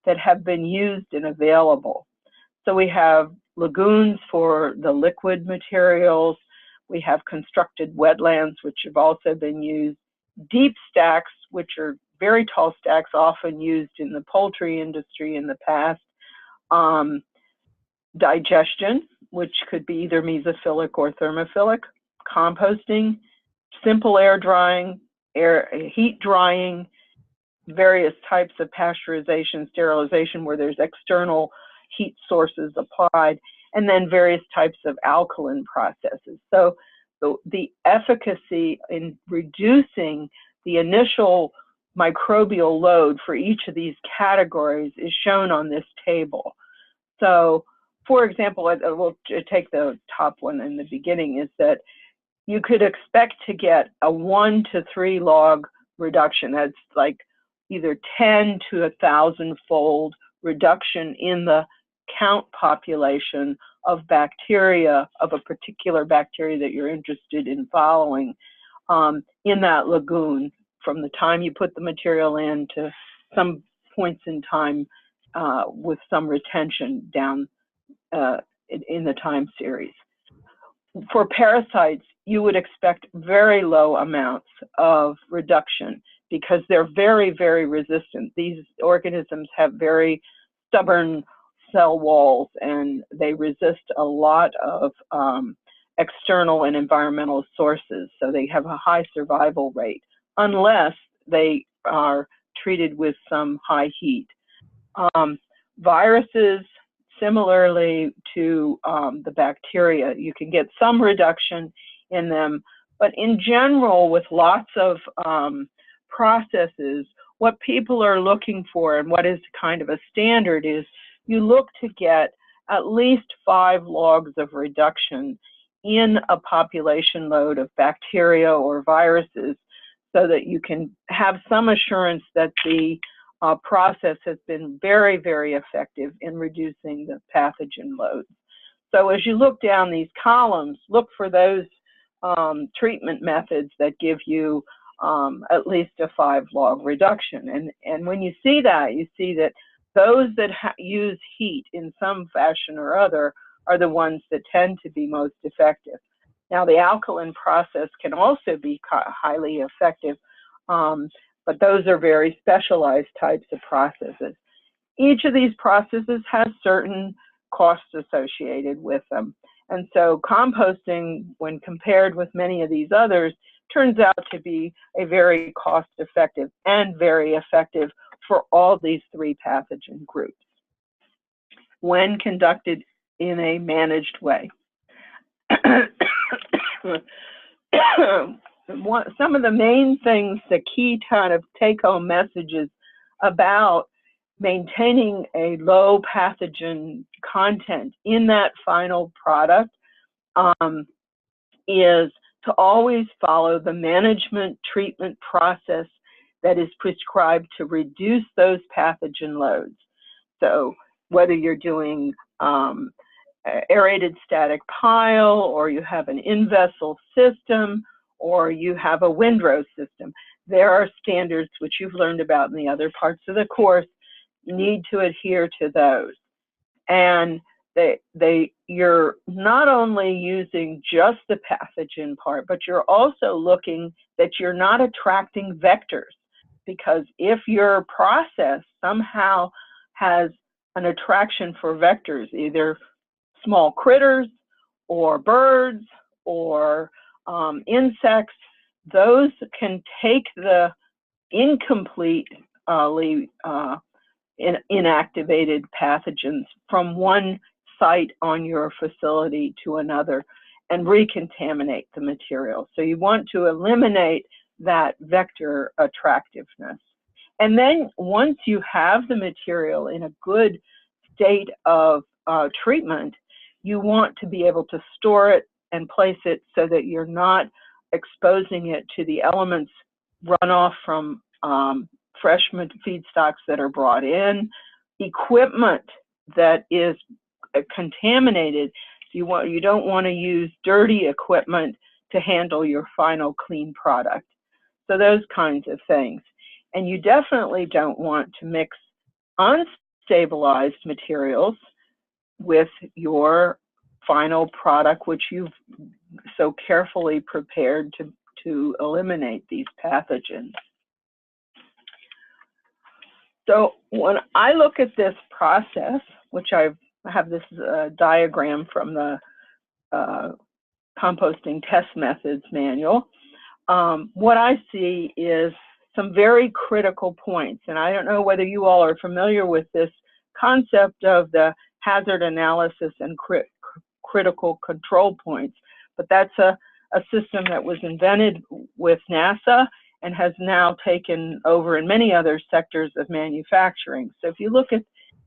that have been used and available. So we have lagoons for the liquid materials. We have constructed wetlands, which have also been used. Deep stacks, which are very tall stacks, often used in the poultry industry in the past. Digestion, which could be either mesophilic or thermophilic. Composting, simple air drying, heat drying, various types of pasteurization, sterilization, where there's external heat sources applied, and then various types of alkaline processes. So the efficacy in reducing the initial microbial load for each of these categories is shown on this table. So, for example, we'll take the top one in the beginning, is that you could expect to get a 1 to 3 log reduction. That's like either 10 to 1,000-fold reduction in the count population of bacteria, of a particular bacteria that you're interested in following in that lagoon from the time you put the material in to some points in time with some retention down in the time series. For parasites, you would expect very low amounts of reduction because they're very, very resistant. These organisms have very stubborn cell walls, and they resist a lot of external and environmental sources, so they have a high survival rate unless they are treated with some high heat. Viruses, similarly to the bacteria, you can get some reduction in them, but in general, with lots of processes, what people are looking for and what is kind of a standard is you look to get at least 5 logs of reduction in a population load of bacteria or viruses so that you can have some assurance that the process has been very, very effective in reducing the pathogen loads. So as you look down these columns, look for those treatment methods that give you at least a 5 log reduction. And when you see that those that use heat in some fashion or other are the ones that tend to be most effective. Now, the alkaline process can also be highly effective, but those are very specialized types of processes. Each of these processes has certain costs associated with them. And so composting, when compared with many of these others, turns out to be a very cost-effective and very effective for all these 3 pathogen groups when conducted in a managed way. Some of the main things, the key kind of take-home messages about maintaining a low pathogen content in that final product is to always follow the management treatment process that is prescribed to reduce those pathogen loads. So whether you're doing aerated static pile, or you have an in-vessel system, or you have a windrow system, there are standards which you've learned about in the other parts of the course. You need to adhere to those. And you're not only using just the pathogen part, but you're also looking that you're not attracting vectors. Because if your process somehow has an attraction for vectors, either small critters or birds or insects, those can take the incompletely inactivated pathogens from one site on your facility to another and recontaminate the material. So you want to eliminate that vector attractiveness. And then once you have the material in a good state of treatment, you want to be able to store it and place it so that you're not exposing it to the elements runoff from fresh feedstocks that are brought in, equipment that is contaminated. You don't want to use dirty equipment to handle your final clean product. So those kinds of things. And you definitely don't want to mix unstabilized materials with your final product, which you've so carefully prepared to eliminate these pathogens. So when I look at this process, which I have this diagram from the Composting Test Methods Manual, what I see is some very critical points. And I don't know whether you all are familiar with this concept of the hazard analysis and critical control points, but that's a system that was invented with NASA and has now taken over in many other sectors of manufacturing. So if you look at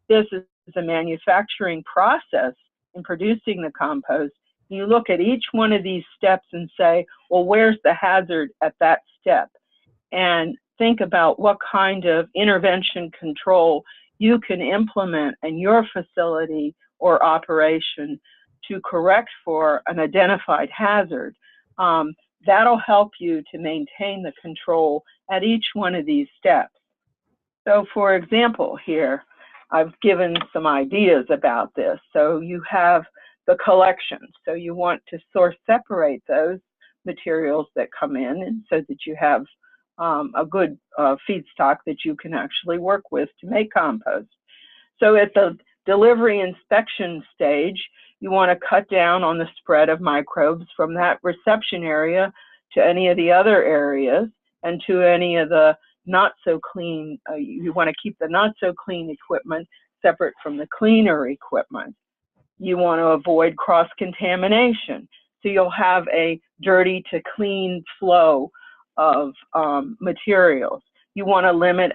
this as a manufacturing process in producing the compost, you look at each one of these steps and say, well, where's the hazard at that step? And think about what kind of intervention control you can implement in your facility or operation to correct for an identified hazard, that'll help you to maintain the control at each one of these steps. So for example here, I've given some ideas about this. So you have the collection. So you want to separate those materials that come in, and so that you have a good feedstock that you can actually work with to make compost. So at the delivery inspection stage, you want to cut down on the spread of microbes from that reception area to any of the other areas and to any of the not so clean. You want to keep the not so clean equipment separate from the cleaner equipment. You want to avoid cross-contamination. So you'll have a dirty to clean flow of materials. You want to limit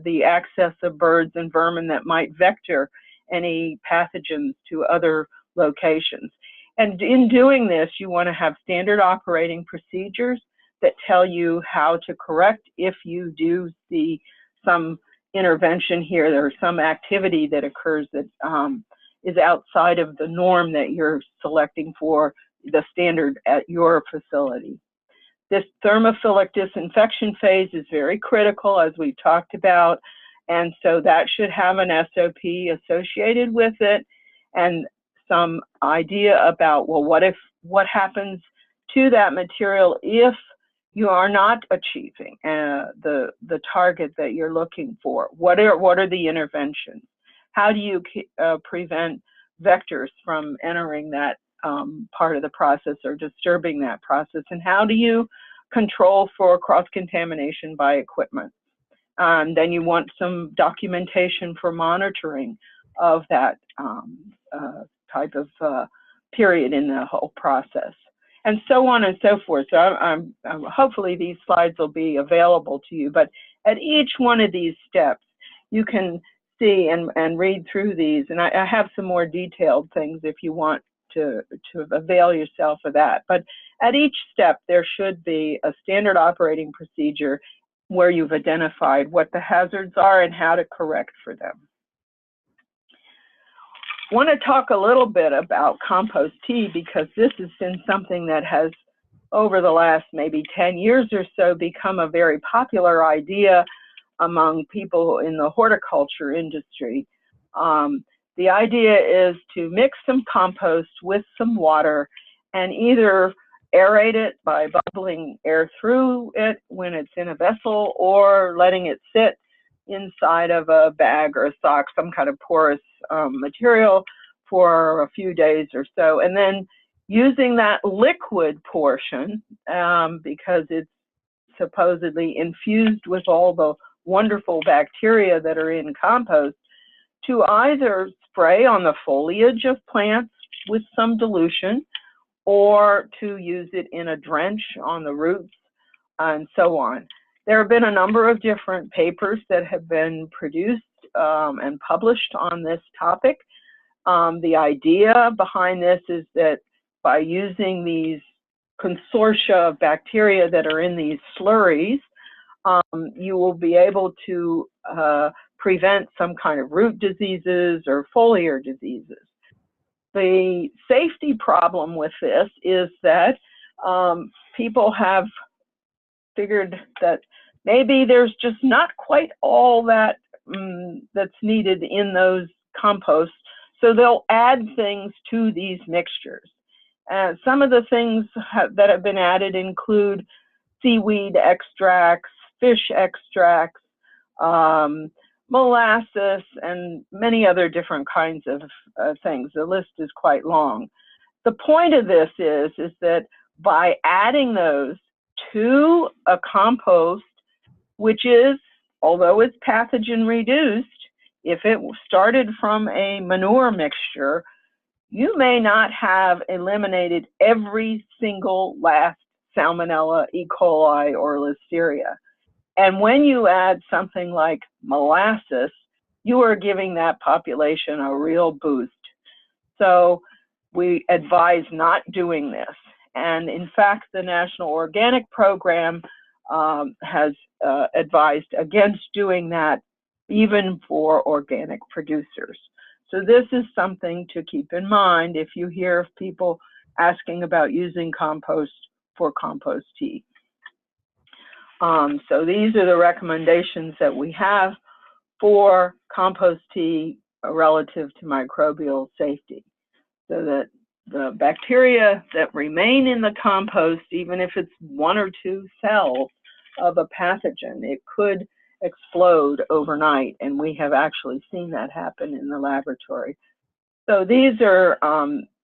the access of birds and vermin that might vector any pathogens to other locations. And in doing this, you want to have standard operating procedures that tell you how to correct if you do see some intervention here. There's some activity that occurs that is outside of the norm that you're selecting for the standard at your facility. This thermophilic disinfection phase is very critical, as we've talked about, and so that should have an SOP associated with it, and some idea about, well, what happens to that material if you are not achieving the target that you're looking for. What are the interventions? How do you prevent vectors from entering that part of the process or disturbing that process? And how do you control for cross-contamination by equipment? Then you want some documentation for monitoring of that type of period in the whole process, and so on and so forth. So hopefully these slides will be available to you, but at each one of these steps, you can see and read through these, and I have some more detailed things if you want to avail yourself of that. But at each step, there should be a standard operating procedure where you've identified what the hazards are and how to correct for them. I want to talk a little bit about compost tea, because this has been something that has, over the last maybe 10 years or so, become a very popular idea among people in the horticulture industry. The idea is to mix some compost with some water and either aerate it by bubbling air through it when it's in a vessel, or letting it sit inside of a bag or a sock, some kind of porous material, for a few days or so, and then using that liquid portion, because it's supposedly infused with all the wonderful bacteria that are in compost, to either spray on the foliage of plants with some dilution, or to use it in a drench on the roots, and so on. There have been a number of different papers that have been produced and published on this topic. The idea behind this is that by using these consortia of bacteria that are in these slurries, you will be able to prevent some kind of root diseases or foliar diseases. The safety problem with this is that people have figured that maybe there's just not quite all that that's needed in those composts, so they'll add things to these mixtures. Some of the things that have been added include seaweed extracts, fish extracts, molasses, and many other different kinds of things. The list is quite long. The point of this is that by adding those to a compost, which is, although it's pathogen reduced, if it started from a manure mixture, you may not have eliminated every single last Salmonella, E. coli, or Listeria. And when you add something like molasses, you are giving that population a real boost. So we advise not doing this. And in fact, the National Organic Program has advised against doing that even for organic producers. So this is something to keep in mind if you hear of people asking about using compost for compost tea. So these are the recommendations that we have for compost tea relative to microbial safety, so that the bacteria that remain in the compost, even if it's 1 or 2 cells of a pathogen, it could explode overnight, and we have actually seen that happen in the laboratory. So these are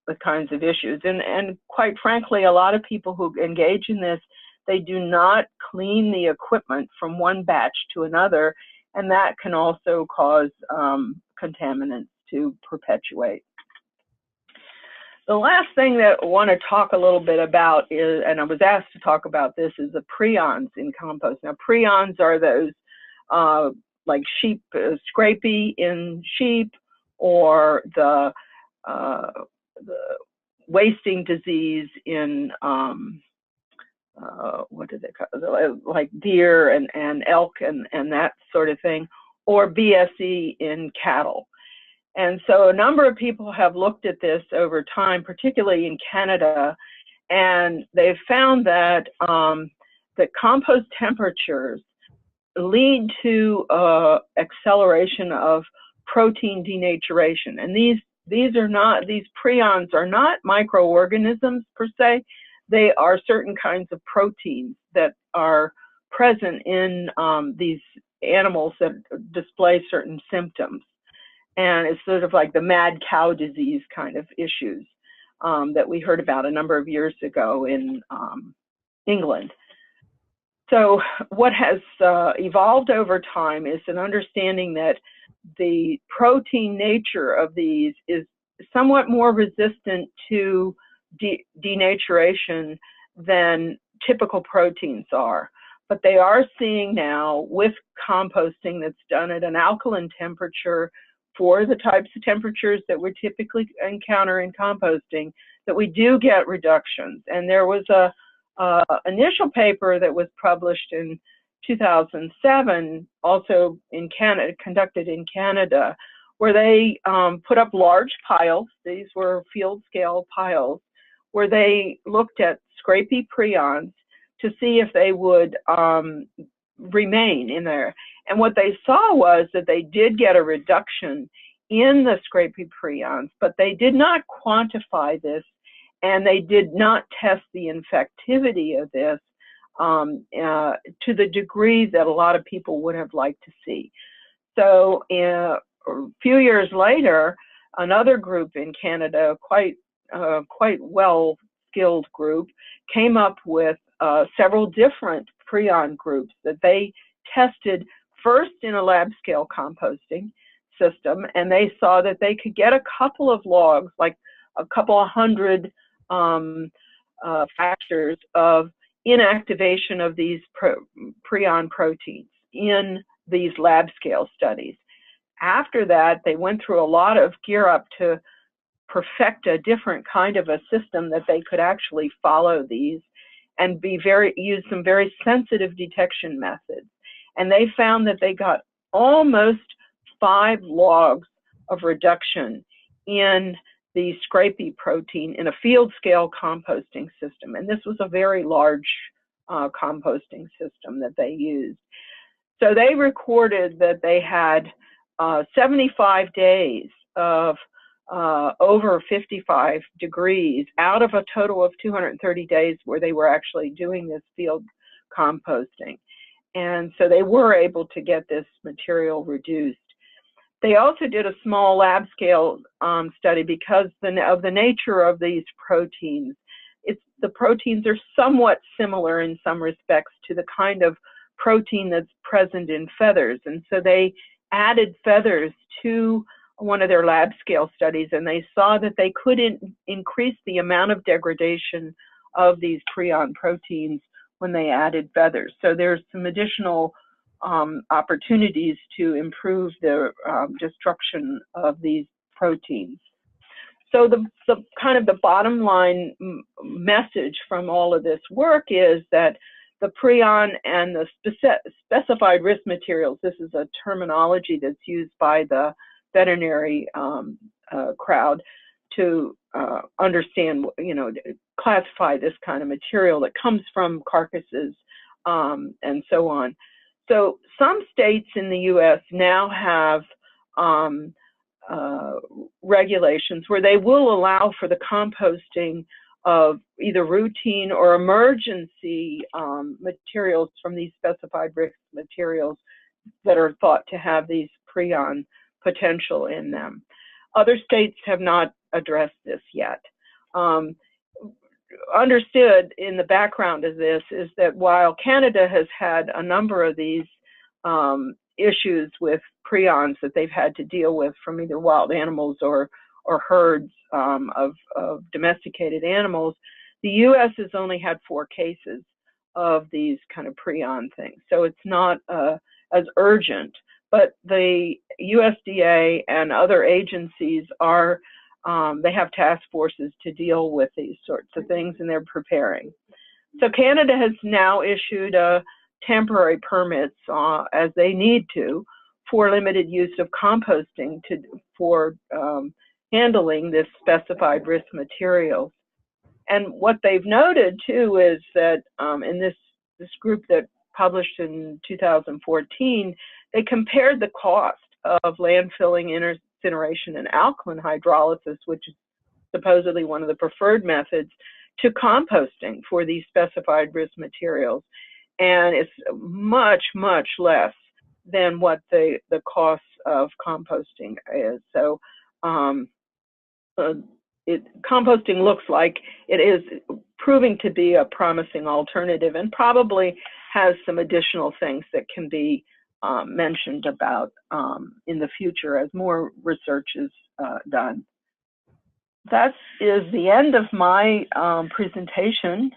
the kinds of issues, and quite frankly, a lot of people who engage in this, they do not clean the equipment from one batch to another, and that can also cause contaminants to perpetuate. The last thing that I want to talk a little bit about is, and I was asked to talk about this, is the prions in compost. Now, prions are those like sheep, scrapie in sheep, or the wasting disease in what do they call it? Like deer and elk and that sort of thing, or BSE in cattle. And so a number of people have looked at this over time, particularly in Canada, and they've found that that compost temperatures lead to acceleration of protein denaturation. And these prions are not microorganisms per se. They are certain kinds of proteins that are present in these animals that display certain symptoms. And it's sort of like the mad cow disease kind of issues that we heard about a number of years ago in England. So what has evolved over time is an understanding that the protein nature of these is somewhat more resistant to denaturation than typical proteins are. But they are seeing now with composting that's done at an alkaline temperature for the types of temperatures that we typically encounter in composting, that we do get reductions. And there was a initial paper that was published in 2007, also in Canada, conducted in Canada, where they put up large piles. These were field scale piles, where they looked at scrapie prions to see if they would remain in there. And what they saw was that they did get a reduction in the scrapie prions, but they did not quantify this, and they did not test the infectivity of this to the degree that a lot of people would have liked to see. So a few years later, another group in Canada, quite well-skilled group, came up with several different prion groups that they tested first in a lab scale composting system, and they saw that they could get a couple of logs, like a couple of hundred factors of inactivation of these prion proteins in these lab scale studies. After that, they went through a lot of gear up to perfect a different kind of a system that they could actually follow these and use some very sensitive detection methods. And they found that they got almost 5 logs of reduction in the scrapie protein in a field scale composting system. And this was a very large composting system that they used. So they recorded that they had 75 days of over 55 degrees out of a total of 230 days where they were actually doing this field composting. And so they were able to get this material reduced. They also did a small lab scale study because of the nature of these proteins. The proteins are somewhat similar in some respects to the kind of protein that's present in feathers. And so they added feathers to one of their lab scale studies, and they saw that they could increase the amount of degradation of these prion proteins when they added feathers. So there's some additional opportunities to improve the destruction of these proteins. So the kind of the bottom line message from all of this work is that the prion and the specified risk materials. This is a terminology that's used by the veterinary crowd to understand, classify this kind of material that comes from carcasses and so on. So some states in the U.S. now have regulations where they will allow for the composting of either routine or emergency materials from these specified risk materials that are thought to have these prion potential in them. Other states have not addressed this yet. Understood in the background of this is that while Canada has had a number of these issues with prions that they've had to deal with from either wild animals or herds of domesticated animals, the U.S. has only had 4 cases of these kind of prion things. So it's not as urgent, but the USDA and other agencies are, they have task forces to deal with these sorts of things, and they're preparing. So Canada has now issued temporary permits as they need to for limited use of composting for handling this specified risk materials. And what they've noted too is that in this group that published in 2014, they compared the cost of landfilling, incineration, and alkaline hydrolysis, which is supposedly one of the preferred methods, to composting for these specified risk materials. And it's much, much less than what the cost of composting is. So composting looks like it is proving to be a promising alternative, and probably has some additional things that can be mentioned about in the future as more research is done. That is the end of my presentation.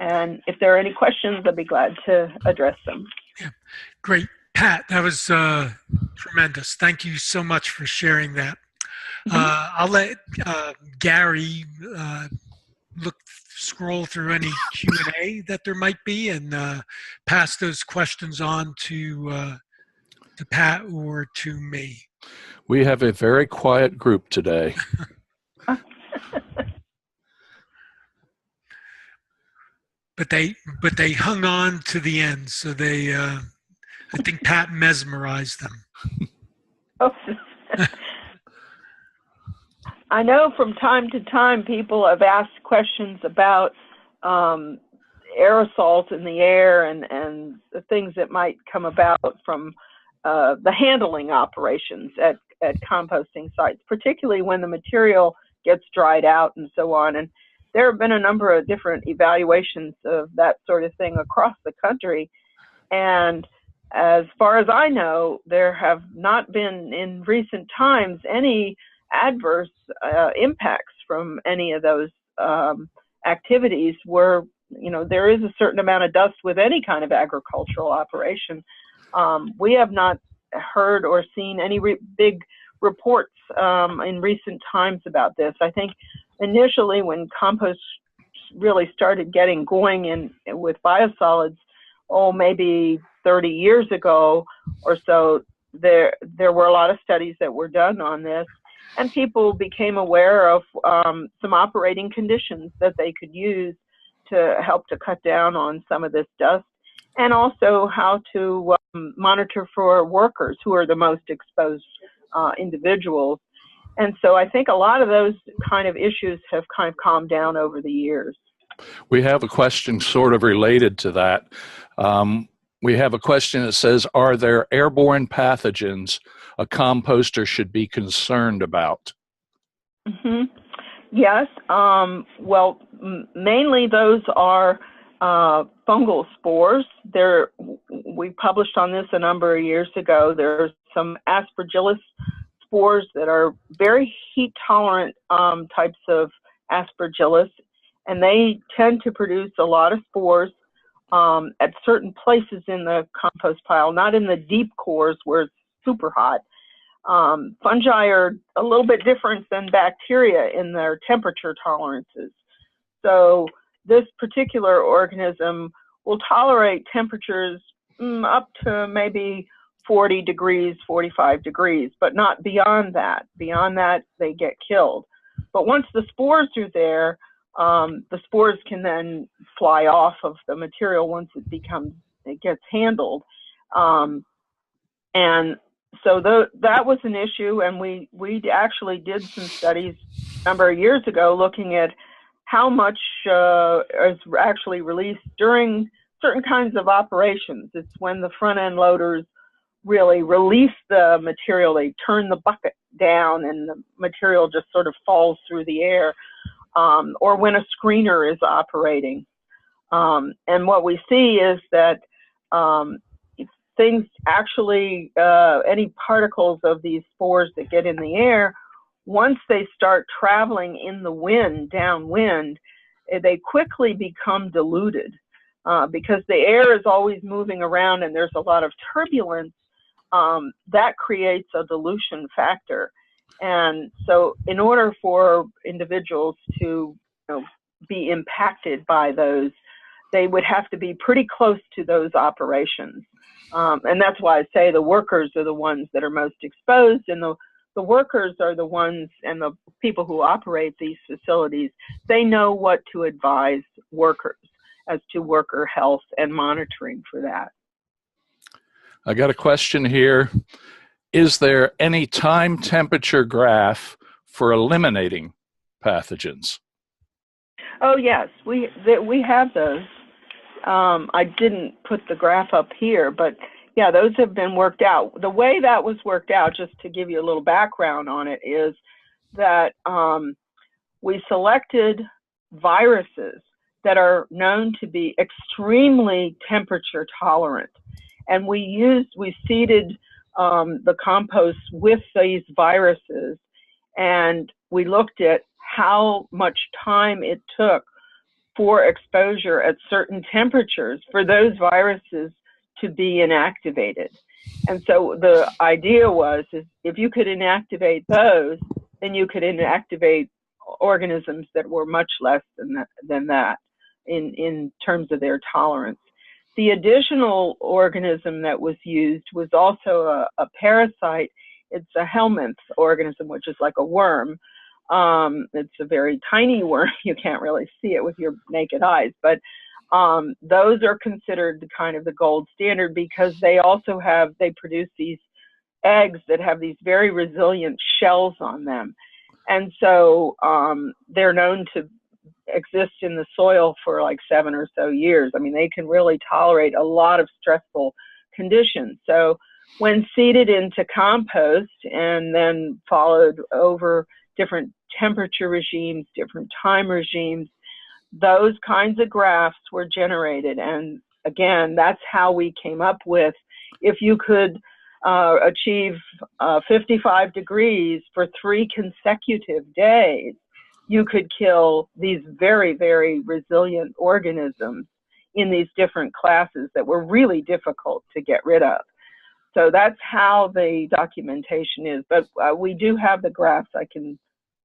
And if there are any questions, I'd be glad to address them. Yeah. Great. Pat, that was tremendous. Thank you so much for sharing that. I'll let Gary scroll through any Q&A that there might be and pass those questions on to Pat or to me. We have a very quiet group today. But they hung on to the end, so they I think Pat mesmerized them. Oh. I know from time to time people have asked questions about aerosols in the air and the things that might come about from the handling operations at composting sites, particularly when the material gets dried out and so on. And there have been a number of different evaluations of that sort of thing across the country. And as far as I know, there have not been in recent times any adverse impacts from any of those activities where, there is a certain amount of dust with any kind of agricultural operation. We have not heard or seen any big reports in recent times about this. I think initially when compost really started getting going with biosolids, maybe 30 years ago or so, there were a lot of studies that were done on this, and people became aware of some operating conditions that they could use to help to cut down on some of this dust, and also how to monitor for workers who are the most exposed individuals. And so I think a lot of those kind of issues have kind of calmed down over the years. We have a question sort of related to that. We have a question that says, are there airborne pathogens a composter should be concerned about? Mm-hmm. Yes. Well, mainly those are fungal spores. We published on this a number of years ago. There's some aspergillus spores that are very heat-tolerant types of aspergillus, and they tend to produce a lot of spores at certain places in the compost pile, not in the deep cores where it's super hot. Fungi are a little bit different than bacteria in their temperature tolerances. So this particular organism will tolerate temperatures up to maybe 40 degrees, 45 degrees, but not beyond that. Beyond that, they get killed. But once the spores are there, the spores can then fly off of the material once it gets handled. And so that was an issue, and we actually did some studies a number of years ago looking at how much is actually released during certain kinds of operations. It's when the front end loaders really release the material, they turn the bucket down and the material just sort of falls through the air, or when a screener is operating. And what we see is that things actually, any particles of these spores that get in the air, once they start traveling in the wind, downwind, they quickly become diluted because the air is always moving around and there's a lot of turbulence. That creates a dilution factor. And so in order for individuals to be impacted by those, they would have to be pretty close to those operations. And that's why I say the workers are the ones that are most exposed, and the workers are the ones, and the people who operate these facilities, they know what to advise workers as to worker health and monitoring for that. I got a question here. Is there any time temperature graph for eliminating pathogens? Oh yes, we have those. I didn't put the graph up here, but yeah, those have been worked out. The way that was worked out, just to give you a little background on it, is that we selected viruses that are known to be extremely temperature tolerant. And we seeded the compost with these viruses, and we looked at how much time it took for exposure at certain temperatures for those viruses to be inactivated. And so the idea was, is if you could inactivate those, then you could inactivate organisms that were much less than that in terms of their tolerance. The additional organism that was used was also a parasite. It's a helminth organism, which is like a worm. It's a very tiny worm. You can't really see it with your naked eyes, but those are considered kind of the gold standard because they produce these eggs that have these very resilient shells on them. And so they're known to exist in the soil for like 7 or so years. I mean, they can really tolerate a lot of stressful conditions. So when seeded into compost and then followed over different temperature regimes, different time regimes, those kinds of graphs were generated. And again, that's how we came up with, if you could achieve 55 degrees for 3 consecutive days, you could kill these very, very resilient organisms in these different classes that were really difficult to get rid of. So that's how the documentation is. But we do have the graphs. I can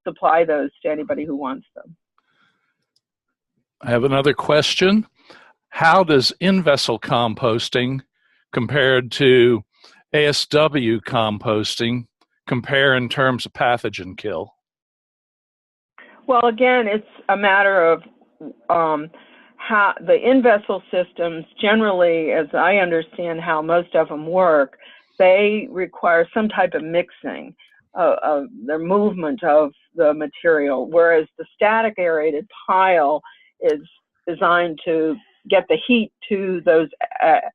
supply those to anybody who wants them. I have another question. How does in-vessel composting compared to ASW composting compare in terms of pathogen kill? Well, again, it's a matter of how the in-vessel systems generally, as I understand how most of them work, they require some type of mixing of the movement of the material, whereas the static aerated pile is designed to get the heat to those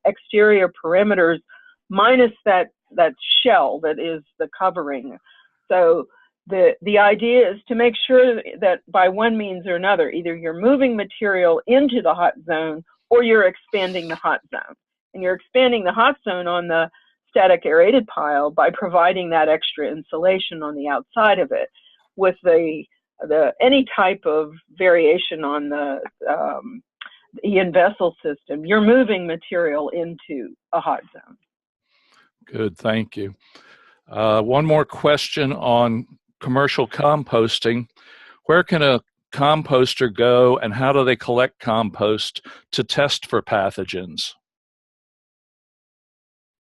exterior perimeters minus that shell that is the covering. So the idea is to make sure that by one means or another, either you're moving material into the hot zone or you're expanding the hot zone. And you're expanding the hot zone on the static aerated pile by providing that extra insulation on the outside of it. With any type of variation on the in-vessel system, you're moving material into a hot zone. Good, thank you. One more question on commercial composting. Where can a composter go, and how do they collect compost to test for pathogens?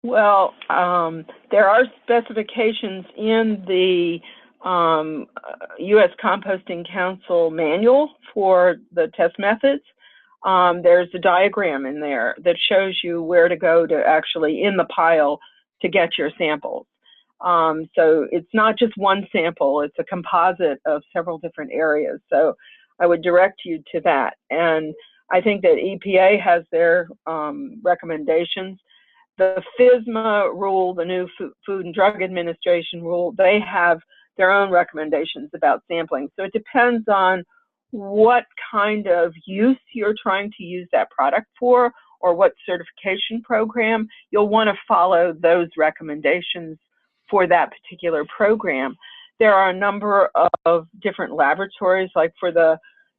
Well, there are specifications in the U.S. Composting Council manual for the test methods. There's a diagram in there that shows you where to go to actually in the pile to get your samples. So it's not just one sample, it's a composite of several different areas. So I would direct you to that. And I think that EPA has their recommendations. The FSMA rule, the new Food and Drug Administration rule, they have their own recommendations about sampling. So it depends on what kind of use you're trying to use that product for, or what certification program. You'll want to follow those recommendations for that particular program. There are a number of different laboratories, like for the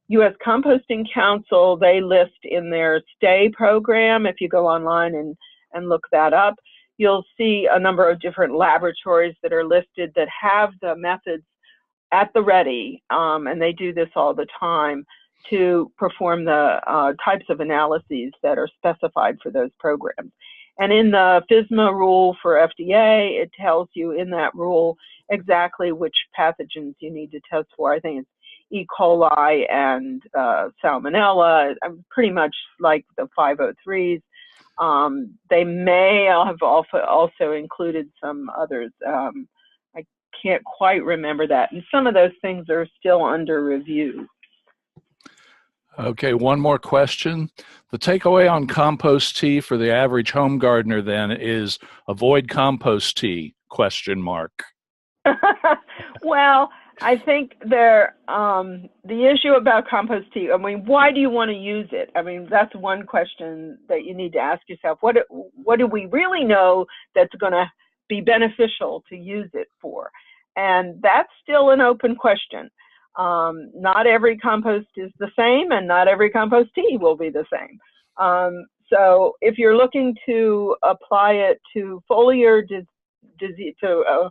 U.S. Composting Council, they list in their STAY program. If you go online and look that up, you'll see a number of different laboratories that are listed that have the methods at the ready, and they do this all the time to perform the types of analyses that are specified for those programs. And in the FSMA rule for FDA, it tells you in that rule exactly which pathogens you need to test for. I think it's E. coli and salmonella, pretty much like the 503s. They may have also included some others. I can't quite remember that. And some of those things are still under review. Okay, one more question. The takeaway on compost tea for the average home gardener then is avoid compost tea, ? Well, I think the issue about compost tea, I mean, why do you want to use it? I mean, that's one question that you need to ask yourself. What do we really know that's going to be beneficial to use it for? And that's still an open question. Not every compost is the same, and not every compost tea will be the same. So if you're looking to apply it to foliar disease, to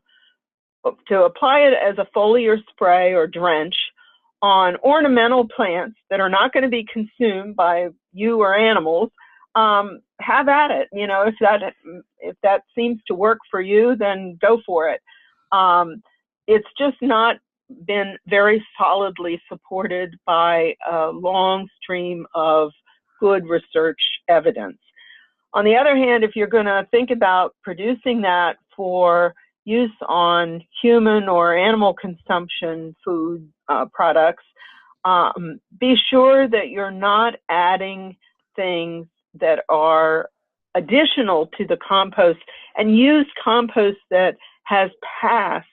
apply it as a foliar spray or drench on ornamental plants that are not going to be consumed by you or animals, have at it. You know, if that seems to work for you, then go for it. It's just not been very solidly supported by a long stream of good research evidence. On the other hand, if you're going to think about producing that for use on human or animal consumption food products, be sure that you're not adding things that are additional to the compost, and use compost that has passed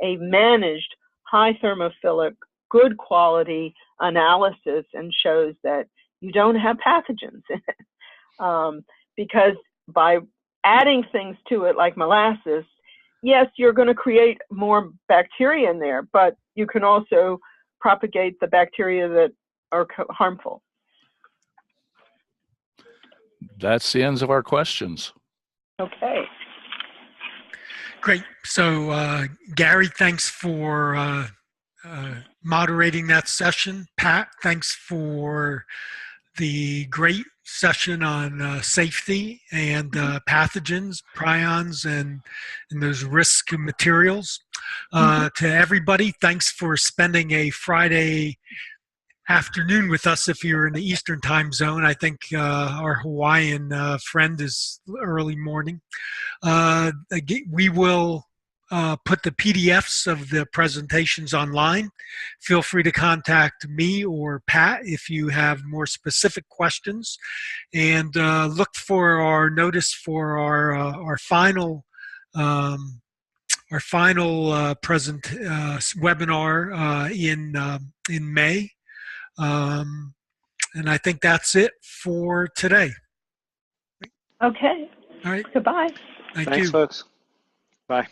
a managed high thermophilic, good quality analysis and shows that you don't have pathogens in it. Because by adding things to it like molasses, yes, you're going to create more bacteria in there, but you can also propagate the bacteria that are harmful. That's the ends of our questions. Okay. Great. So, Gary, thanks for moderating that session. Pat, thanks for the great session on safety and pathogens, prions, and those risk materials. To everybody, thanks for spending a Friday afternoon with us if you're in the Eastern time zone. I think our Hawaiian friend is early morning. We will put the PDFs of the presentations online. Feel free to contact me or Pat if you have more specific questions. And look for our notice for our final webinar in May. And I think that's it for today. Okay. All right. Goodbye. Thanks, folks. Bye.